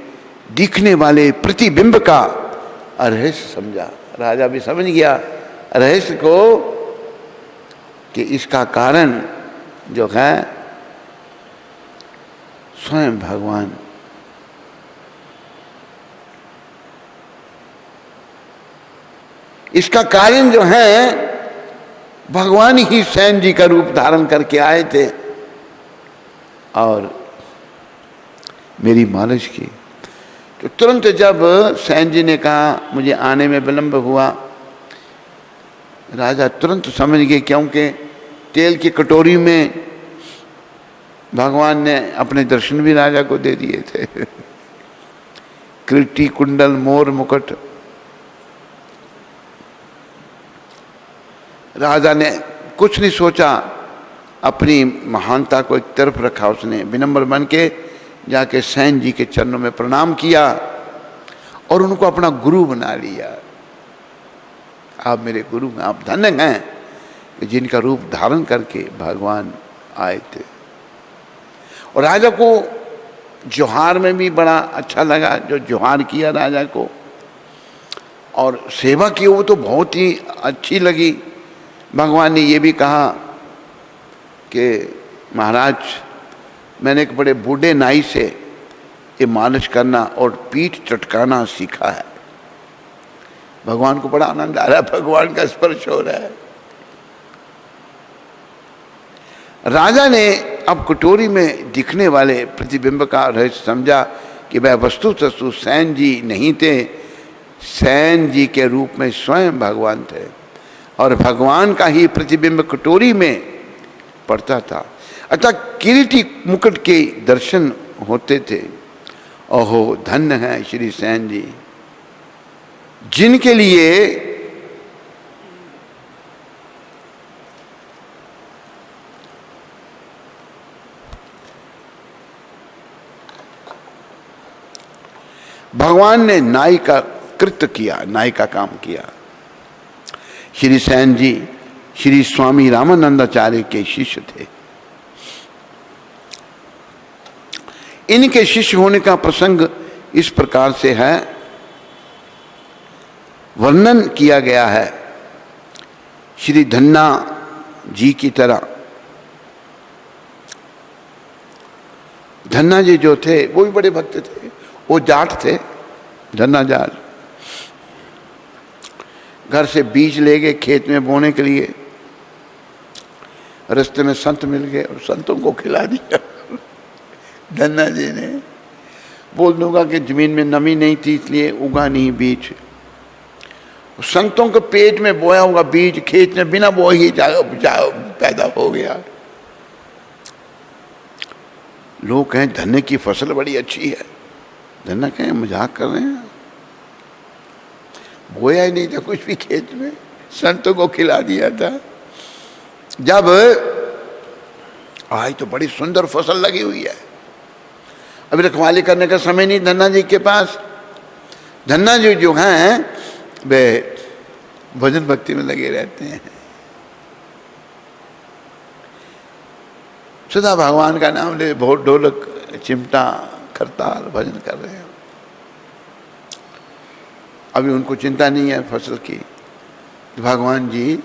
दिखने वाले प्रतिबिंब का रहस्य समझा। राजा भी समझ गया रहस्य को कि इसका कारण जो है स्वयं भगवान। इसका कारण जो है भगवान ही सैन जी का रूप धारण करके आए थे और मेरी मालिश की। तो तुरंत जब सैन जी ने कहा मुझे आने में विलंब हुआ, राजा तुरंत समझ गए, क्योंकि तेल की कटोरी में भगवान ने अपने दर्शन भी राजा को दे दिए थे। किरीटी, कुंडल, मोर, मुकुट। राजा ने कुछ नहीं सोचा, अपनी महानता को एक तरफ रखा। उसने विनम्र बन के जाके सैन जी के चरणों में प्रणाम किया और उनको अपना गुरु बना लिया। आप मेरे गुरु हैं, आप धन्य हैं जिनका रूप धारण करके भगवान आए थे। और राजा को जोहार में भी बड़ा अच्छा लगा, जो जोहार किया राजा को और सेवा की वो तो बहुत ही अच्छी लगी। भगवान ने ये भी कहा कि महाराज, मैंने एक बड़े बूढ़े नाई से ये मालिश करना और पीठ चटकाना सीखा है। भगवान को बड़ा आनंद आ रहा है, भगवान का स्पर्श हो रहा है। राजा ने अब कटोरी में दिखने वाले प्रतिबिंब का रहस्य समझा कि वह वस्तुतस्तु सैन जी नहीं थे, सैन जी के रूप में स्वयं भगवान थे और भगवान का ही प्रतिबिंब कटोरी में पड़ता था। अतः किरीटी मुकुट के दर्शन होते थे। ओहो, धन्य है श्री सैन जी, जिनके लिए भगवान ने नाई का कृत्य किया, नाई का काम किया। श्री सैन जी श्री स्वामी रामानंदाचार्य के शिष्य थे। इनके शिष्य होने का प्रसंग इस प्रकार से है वर्णन किया गया है श्री धन्ना जी की तरह। धन्ना जी जो थे वो भी बड़े भक्त थे, वो जाट थे, धन्ना जाट। घर से बीज ले गए खेत में बोने के लिए, रास्ते में संत मिल गए और संतों को खिला दिया। धन्ना जी ने बोल दूंगा कि जमीन में नमी नहीं थी इसलिए उगा नहीं बीज। संतों के पेट में बोया हुआ बीज खेत में बिना बोए ही पैदा हो गया। लोग कहें धन्ने की फसल बड़ी अच्छी है, धन्ना कहें मजाक कर रहे हैं, बोया ही नहीं था कुछ भी खेत में, संतों को खिला दिया था। जब आज तो बड़ी सुंदर फसल लगी हुई है, अभी रखवाली करने का समय नहीं धन्ना जी के पास। धन्ना जी जो हैं वे भजन भक्ति में लगे रहते हैं, सदा भगवान का नाम ले, बहुत ढोलक चिमटा खरताल भजन कर रहे हैं। अभी उनको चिंता नहीं है फसल की। भगवान जी,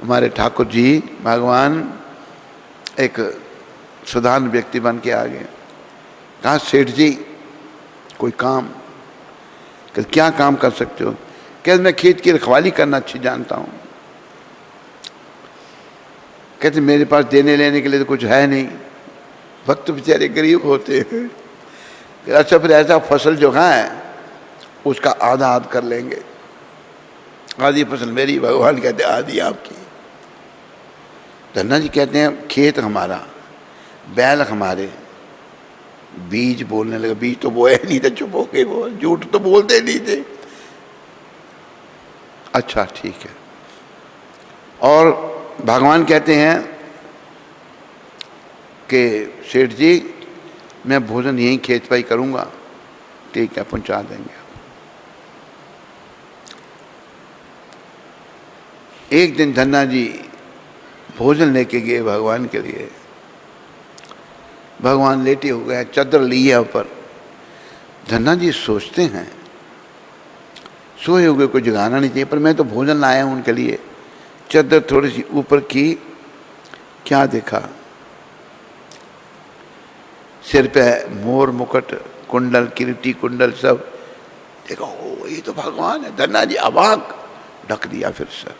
हमारे ठाकुर जी भगवान एक साधारण व्यक्ति बन के आ गए। कहा सेठ जी कोई काम, क्या काम कर सकते हो? कहते मैं खेत की रखवाली करना अच्छी जानता हूँ। कहते मेरे पास देने लेने के लिए तो कुछ है नहीं, भक्त बेचारे गरीब होते हैं। अच्छा फिर ऐसा फसल जो है उसका आधा आध कर लेंगे, आधी फसल मेरी, भगवान कहते आधी आपकी। धन्ना जी कहते हैं खेत हमारा, बैल हमारे, बीज बोलने लगा, बीज तो बोए नहीं थे, चुप हो गए, वो झूठ तो बोलते नहीं थे। अच्छा ठीक है। और भगवान कहते हैं कि सेठ जी मैं भोजन यहीं खेत पर ही करूँगा। ठीक है, पहुँचा देंगे। एक दिन धन्ना जी भोजन लेके गए भगवान के लिए। भगवान लेटे हो गए, चादर ली है ऊपर। धन्ना जी सोचते हैं सोए हो गए, कोई जगाना नहीं चाहिए, पर मैं तो भोजन लाया हूँ उनके लिए। चादर थोड़ी सी ऊपर की, क्या देखा, सिर पे मोर मुकुट, कुंडल, किरीटी कुंडल सब देखो, ओ ये तो भगवान है। धन्ना जी अबाक, ढक दिया फिर सर,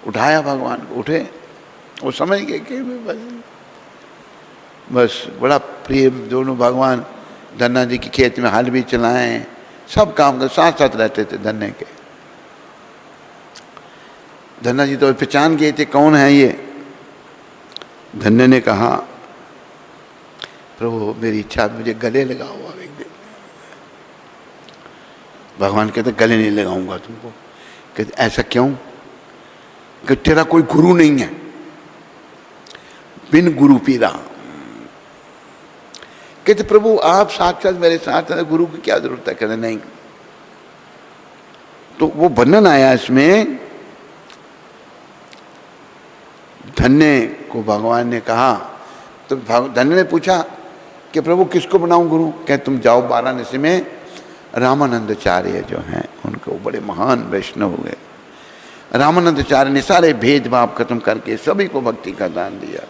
उठाया भगवान को, उठे, वो समझ गए कि बस बड़ा प्रेम दोनों भगवान धन्ना जी के खेत में हल भी चलाएं, सब काम कर साथ साथ रहते थे धन्ने के। धन्ना जी तो पहचान गए थे कौन है ये। धन्ने ने कहा प्रभु मेरी इच्छा मुझे गले लगाओ एक दिन। भगवान कहते गले नहीं लगाऊंगा तुमको। कहते ऐसा क्यों? कि तेरा कोई गुरु नहीं है, बिन गुरु पीरा। कहते प्रभु आप साक्षात मेरे साथ हैं, गुरु की क्या जरूरत है? कहते नहीं। तो वो वर्णन आया इसमें, धन्य को भगवान ने कहा, तो धन्य ने पूछा कि प्रभु किसको बनाऊं गुरु? कहते तुम जाओ वाराणसी में रामानंदाचार्य जो हैं उनको, बड़े महान वैष्णव हुए। रामानंदाचार्य ने सारे भेदभाव खत्म करके सभी को भक्ति का दान दिया।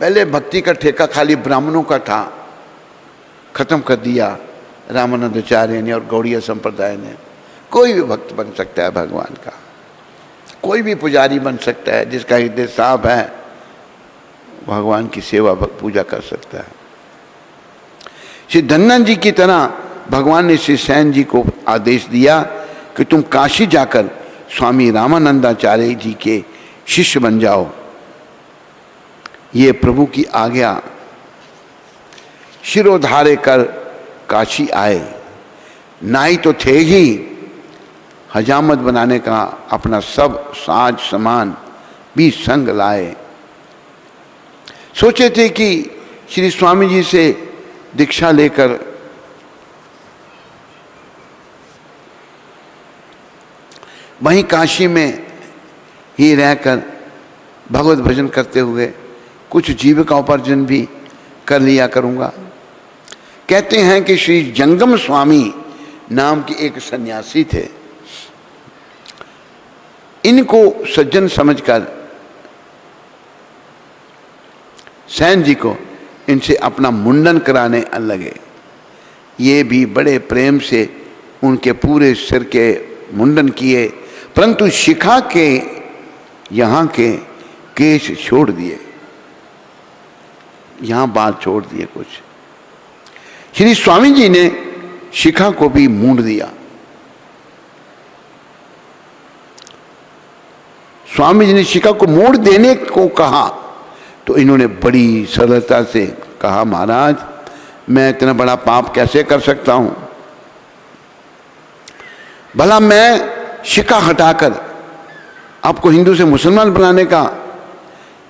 पहले भक्ति का ठेका खाली ब्राह्मणों का था, खत्म कर दिया रामानंदाचार्य ने और गौड़ीय संप्रदाय ने। कोई भी भक्त बन सकता है भगवान का, कोई भी पुजारी बन सकता है, जिसका हृदय साफ है भगवान की सेवा पूजा कर सकता है। श्री धन्ना जी की तरह भगवान ने श्री सैन जी को आदेश दिया कि तुम काशी जाकर स्वामी रामानंदाचार्य जी के शिष्य बन जाओ। ये प्रभु की आज्ञा। शिरोधार्य कर काशी आए, नाई तो थे ही, हजामत बनाने का अपना सब साज सामान भी संग लाए। सोचे थे कि श्री स्वामी जी से दीक्षा लेकर वहीं काशी में ही रहकर भगवत भजन करते हुए कुछ जीविका उपार्जन भी कर लिया करूँगा। कहते हैं कि श्री जंगम स्वामी नाम के एक सन्यासी थे। इनको सज्जन समझकर सेन जी को इनसे अपना मुंडन कराने लगे। ये भी बड़े प्रेम से उनके पूरे सिर के मुंडन किए, परंतु शिखा के यहाँ के केश छोड़ दिए, यहाँ बाल छोड़ दिए कुछ। श्री स्वामी जी ने शिखा को भी मूंड दिया। स्वामी जी ने शिखा को मोड़ देने को कहा तो इन्होंने बड़ी सरलता से कहा, महाराज मैं इतना बड़ा पाप कैसे कर सकता हूं? भला मैं शिखा हटाकर आपको हिंदू से मुसलमान बनाने का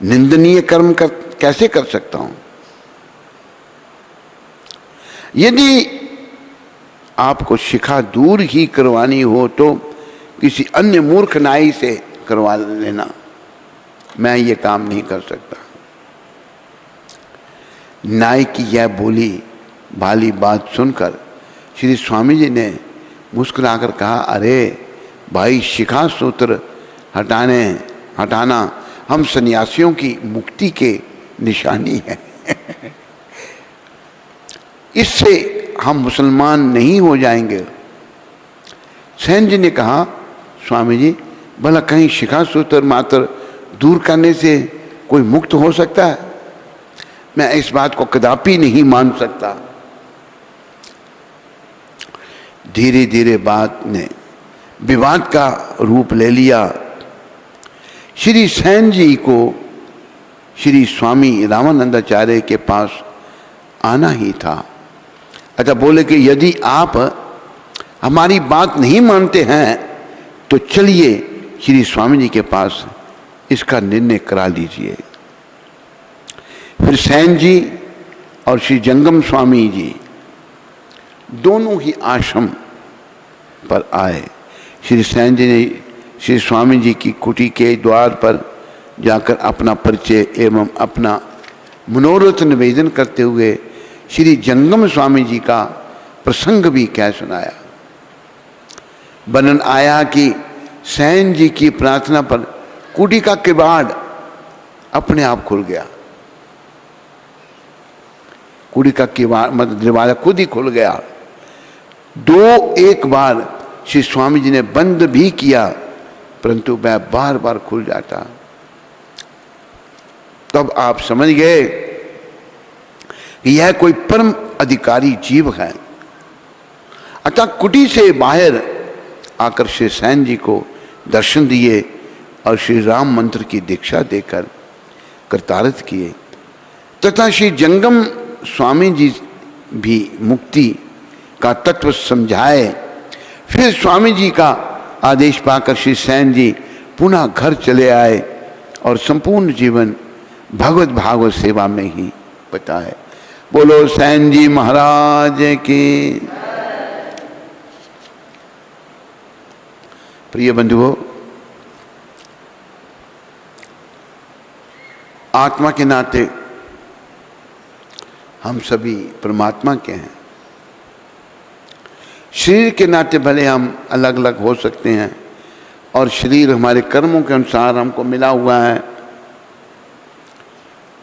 निंदनीय कर्म कैसे कर सकता हूं? यदि आपको शिखा दूर ही करवानी हो तो किसी अन्य मूर्ख नाई से करवा लेना, मैं ये काम नहीं कर सकता। नाई की यह बोली भाली बात सुनकर श्री स्वामी जी ने मुस्कुराकर कहा, अरे भाई, शिखा सूत्र हटाना हम सन्यासियों की मुक्ति के निशानी है। इससे हम मुसलमान नहीं हो जाएंगे। सेन जी ने कहा, स्वामी जी भला कहीं शिखा सूत्र मात्र दूर करने से कोई मुक्त हो सकता है? मैं इस बात को कदापि नहीं मान सकता। धीरे धीरे बात ने विवाद का रूप ले लिया। श्री सेन जी को श्री स्वामी रामानंदाचार्य के पास आना ही था। अच्छा, बोले कि यदि आप हमारी बात नहीं मानते हैं तो चलिए श्री स्वामी जी के पास इसका निर्णय करा लीजिए। फिर सेन जी और श्री जंगम स्वामी जी दोनों ही आश्रम पर आए। श्री सेन जी ने श्री स्वामी जी की कुटी के द्वार पर जाकर अपना परिचय एवं अपना मनोरथ निवेदन करते हुए श्री जंगम स्वामी जी का प्रसंग भी कह सुनाया। वर्णन आया कि सेन जी की प्रार्थना पर कुटी का किवाड़ अपने आप खुल गया। कुटी का किवाड़ मतलब दरवाजा खुद ही खुल गया। एक बार श्री स्वामी जी ने बंद भी किया, परंतु वह बार बार खुल जाता। तब आप समझ गए कि यह कोई परम अधिकारी जीव है। अतः कुटी से बाहर आकर श्री सेन जी को दर्शन दिए और श्री राम मंत्र की दीक्षा देकर कृतार्थ किए तथा श्री जंगम स्वामी जी भी मुक्ति का तत्व समझाए। फिर स्वामी जी का आदेश पाकर श्री सेन जी पुनः घर चले आए और संपूर्ण जीवन भगवत भागवत सेवा में ही बिताए। बोलो सेन जी महाराज की। प्रिय बंधुओं, आत्मा के नाते हम सभी परमात्मा के हैं। शरीर के नाते भले हम अलग अलग हो सकते हैं और शरीर हमारे कर्मों के अनुसार हमको मिला हुआ है।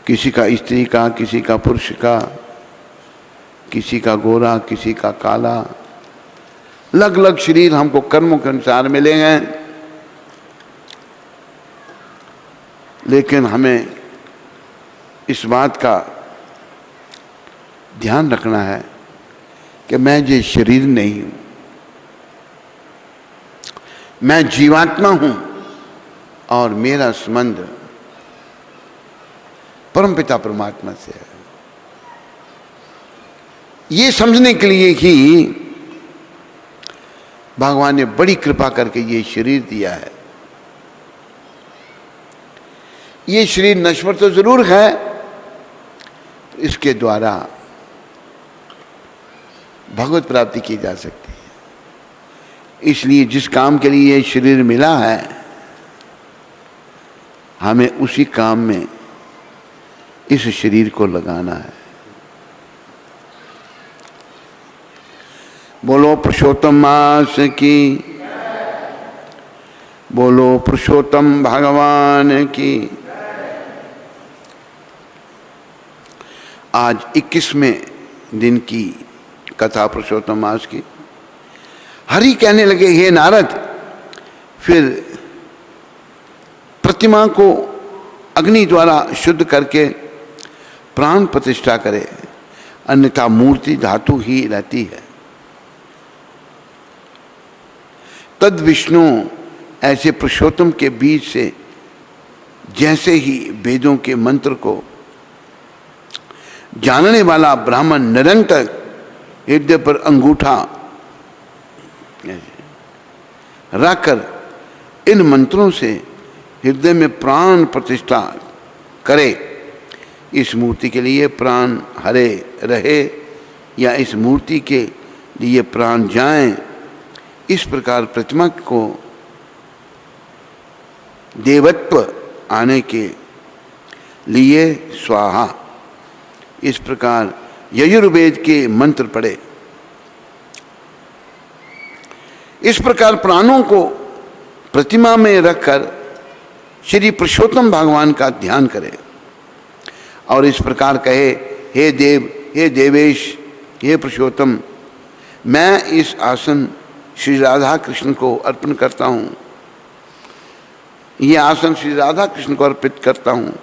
किसी का स्त्री का, किसी का पुरुष का, किसी का गोरा, किसी का काला, अलग अलग शरीर हमको कर्मों के अनुसार मिले हैं। लेकिन हमें इस बात का ध्यान रखना है कि मैं ये शरीर नहीं हूं, मैं जीवात्मा हूं और मेरा संबंध परमपिता परमात्मा से है। ये समझने के लिए ही भगवान ने बड़ी कृपा करके ये शरीर दिया है। ये शरीर नश्वर तो जरूर है, इसके द्वारा भगवत प्राप्ति की जा सकती है। इसलिए जिस काम के लिए ये शरीर मिला है, हमें उसी काम में इस शरीर को लगाना है। बोलो पुरुषोत्तम मास की, बोलो पुरुषोत्तम भगवान की। आज 21वें दिन की कथा पुरुषोत्तम मास की। हरि कहने लगे, हे नारद, फिर प्रतिमा को अग्नि द्वारा शुद्ध करके प्राण प्रतिष्ठा करे, अन्यथा मूर्ति धातु ही रहती है। तद विष्णु ऐसे पुरुषोत्तम के बीच से जैसे ही वेदों के मंत्र को जानने वाला ब्राह्मण निरंतर हृदय पर अंगूठा रखकर इन मंत्रों से हृदय में प्राण प्रतिष्ठा करे, इस मूर्ति के लिए प्राण हरे रहे या इस मूर्ति के लिए प्राण जाएं, इस प्रकार प्रतिमा को देवत्व आने के लिए स्वाहा, इस प्रकार यजुर्वेद के मंत्र पढ़े। इस प्रकार प्राणों को प्रतिमा में रखकर श्री पुरुषोत्तम भगवान का ध्यान करे और इस प्रकार कहे, हे देव, हे देवेश, हे पुरुषोत्तम, मैं इस आसन श्री राधा कृष्ण को अर्पण करता हूँ। यह आसन श्री राधा कृष्ण को अर्पित करता हूँ।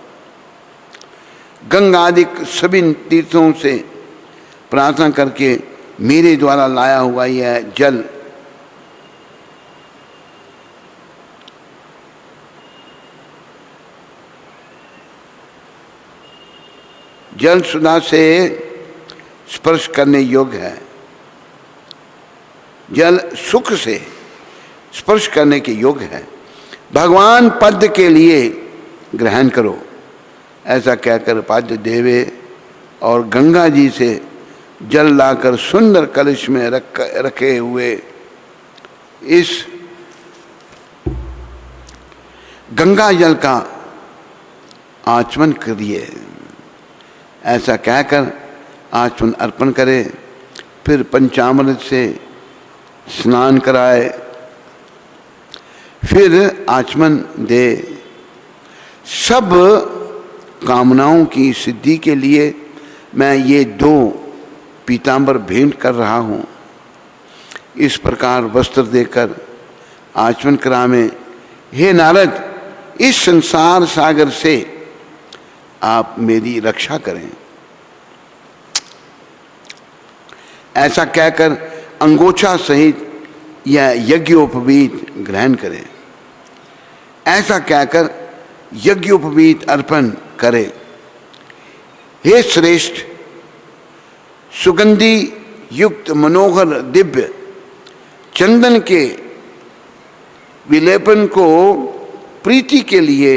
गंगादिक सभी तीर्थों से प्रार्थना करके मेरे द्वारा लाया हुआ यह जल जल सुधा से स्पर्श करने योग्य है, जल सुख से स्पर्श करने के योग्य है, भगवान पद के लिए ग्रहण करो। ऐसा कहकर पाद्य देवे और गंगा जी से जल लाकर सुंदर कलश में रखे हुए इस गंगा जल का आचमन करिए। ऐसा कहकर आचमन अर्पण करे, फिर पंचामृत से स्नान कराए, फिर आचमन दे। सब कामनाओं की सिद्धि के लिए मैं ये 2 पीतांबर भेंट कर रहा हूँ। इस प्रकार वस्त्र देकर आचमन करावे। हे नारद, इस संसार सागर से आप मेरी रक्षा करें। ऐसा कहकर अंगोछा सहित यह यज्ञोपवीत ग्रहण करें। ऐसा कहकर यज्ञोपवीत अर्पण करे। हे श्रेष्ठ, सुगंधि युक्त मनोहर दिव्य चंदन के विलेपन को प्रीति के लिए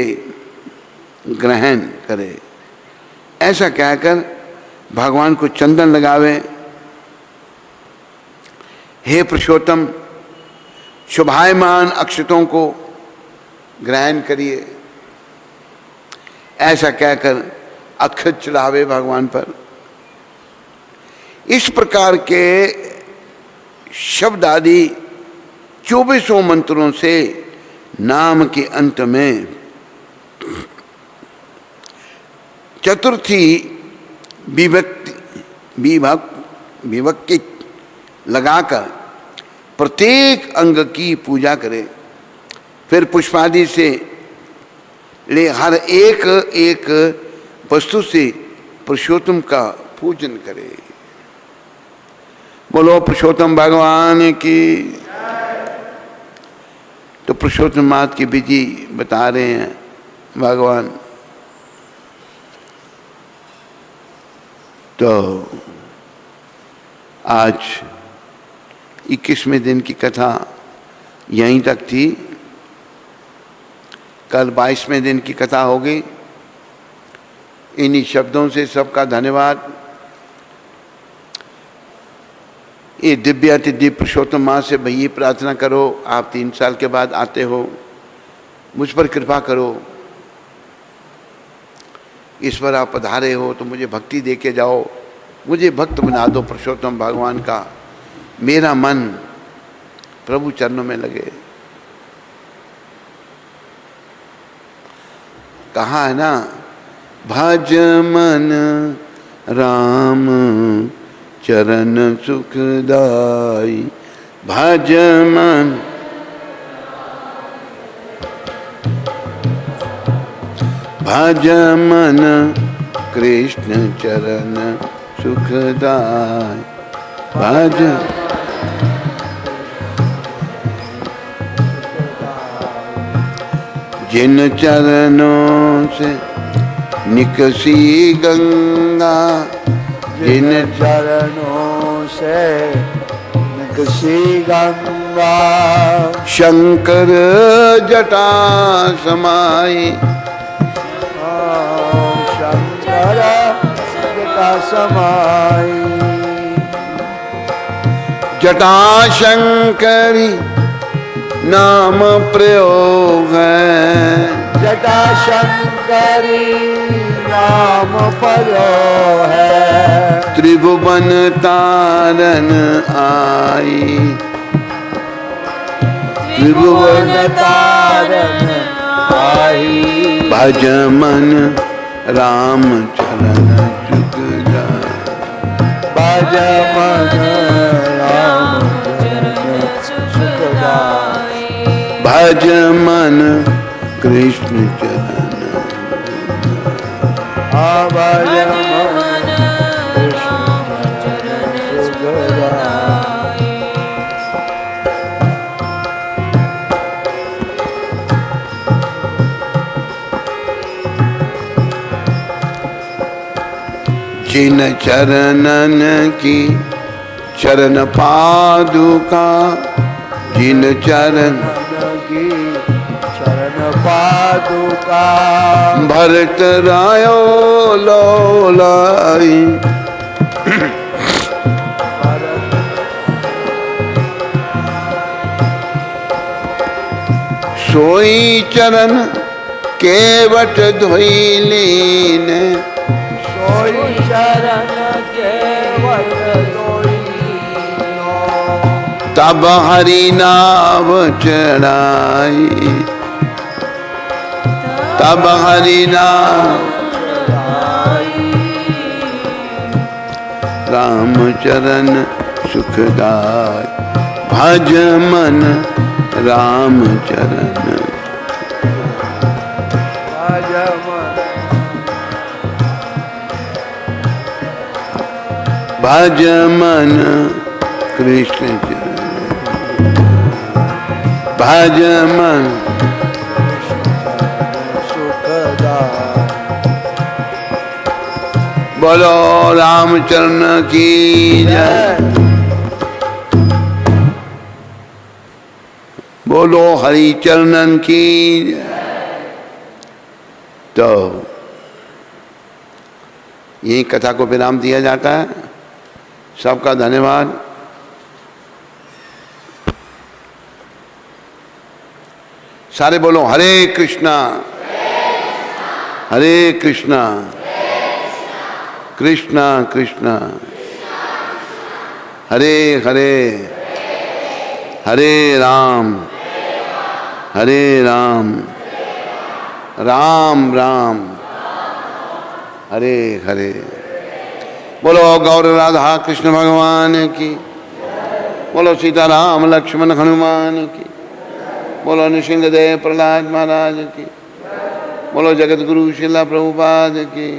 ग्रहण करे। ऐसा कहकर भगवान को चंदन लगावे। हे पुरुषोत्तम, शोभायमान अक्षतों को ग्रहण करिए। ऐसा कहकर अक्षत चढ़ावे भगवान पर। इस प्रकार के शब्द आदि 2400 मंत्रों से नाम के अंत में चतुर्थी विभक्ति लगाकर प्रत्येक अंग की पूजा करे। फिर पुष्पादि से ले हर एक एक वस्तु से पुरुषोत्तम का पूजन करे। बोलो पुरुषोत्तम भगवान की। तो पुरुषोत्तम मात की विधि बता रहे हैं भगवान। तो आज 21वें दिन की कथा यहीं तक थी। कल 22वें दिन की कथा होगी। इन्हीं शब्दों से सबका धन्यवाद। ये दिव्य अति दिव्य पुरुषोत्तम माँ से भई प्रार्थना करो, आप 3 साल के बाद आते हो, मुझ पर कृपा करो। इस पर आप पधारे हो तो मुझे भक्ति दे के जाओ, मुझे भक्त बना दो पुरुषोत्तम भगवान का। मेरा मन प्रभु चरणों में लगे। कहा है ना, भज मन राम चरण सुखदाई, भज मन, भज मन कृष्ण चरण सुखदाई, भज जिन चरणों से निकसी गंगा, जिन चरणों से निकसी गंगा, शंकर जटा समाई, शंकर जटा समाई, जटा शंकरी नाम प्रयोग है, जटा शंकरी नाम प्रयोग है, त्रिभुवन तारन आई, त्रिभुवन तारन आई, भज मन राम चरण सुखदाई, भज मन राम चरण सुखदाई, भज मन कृष्ण चरण, भज मन कृष्ण चरण सुखदाई। जिन चरणन की चरण पादुका, जिन चरण की चरण पादुका, भरत रायो लोलाई, सोई चरण केवट धोई लीन, सोई चरण केवट धोई लीनो, तब हरि नाम चढ़ाई, तब हरि नाम राम चरण सुखदाई, भज मन राम चरण, भज मन, भज मन कृष्ण चरण, भज मन सुखदाई। बोलो रामचरण की जय, बोलो हरि चरणन की जय। तो यही कथा को विराम दिया जाता है। सबका धन्यवाद। सारे बोलो हरे कृष्णा हरे कृष्णा कृष्णा कृष्णा हरे हरे हरे राम राम राम हरे हरे। बोलो गौर राधा कृष्ण भगवान की, बोलो सीताराम लक्ष्मण हनुमान की, बोलो नृसिंहदेव प्रहलाद महाराज की, बोलो जगत गुरु श्रीला प्रभुपाद की।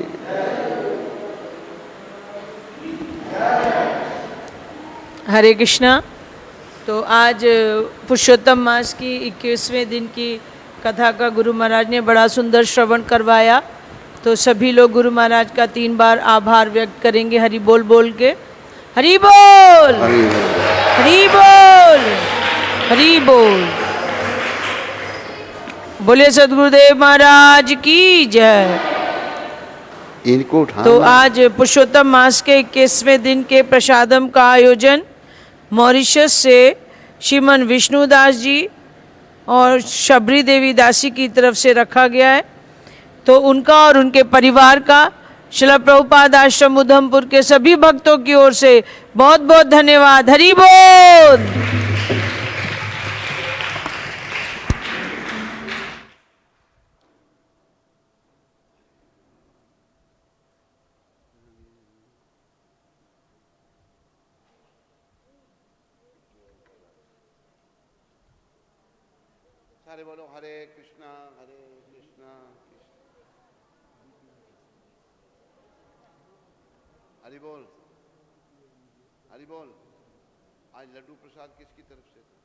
हरे कृष्णा। तो आज पुरुषोत्तम मास की 21वें दिन की कथा का गुरु महाराज ने बड़ा सुंदर श्रवण करवाया। तो सभी लोग गुरु महाराज का 3 बार आभार व्यक्त करेंगे हरि बोल बोल के। हरि बोल हरि बोल हरि बोल। बोले सद्गुरुदेव महाराज की जय। इनको उठा। तो आज पुरुषोत्तम मास के 21वें दिन के प्रसादम का आयोजन मॉरिशस से श्रीमन विष्णुदास जी और शबरी देवी दासी की तरफ से रखा गया है। तो उनका और उनके परिवार का शिला प्रभुपाद आश्रम उधमपुर के सभी भक्तों की ओर से बहुत बहुत धन्यवाद। हरि बोल। सारे बोलो हरे कृष्णा हरे कृष्णा। हरि बोल हरि बोल। आज लड्डू प्रसाद किसकी तरफ से था?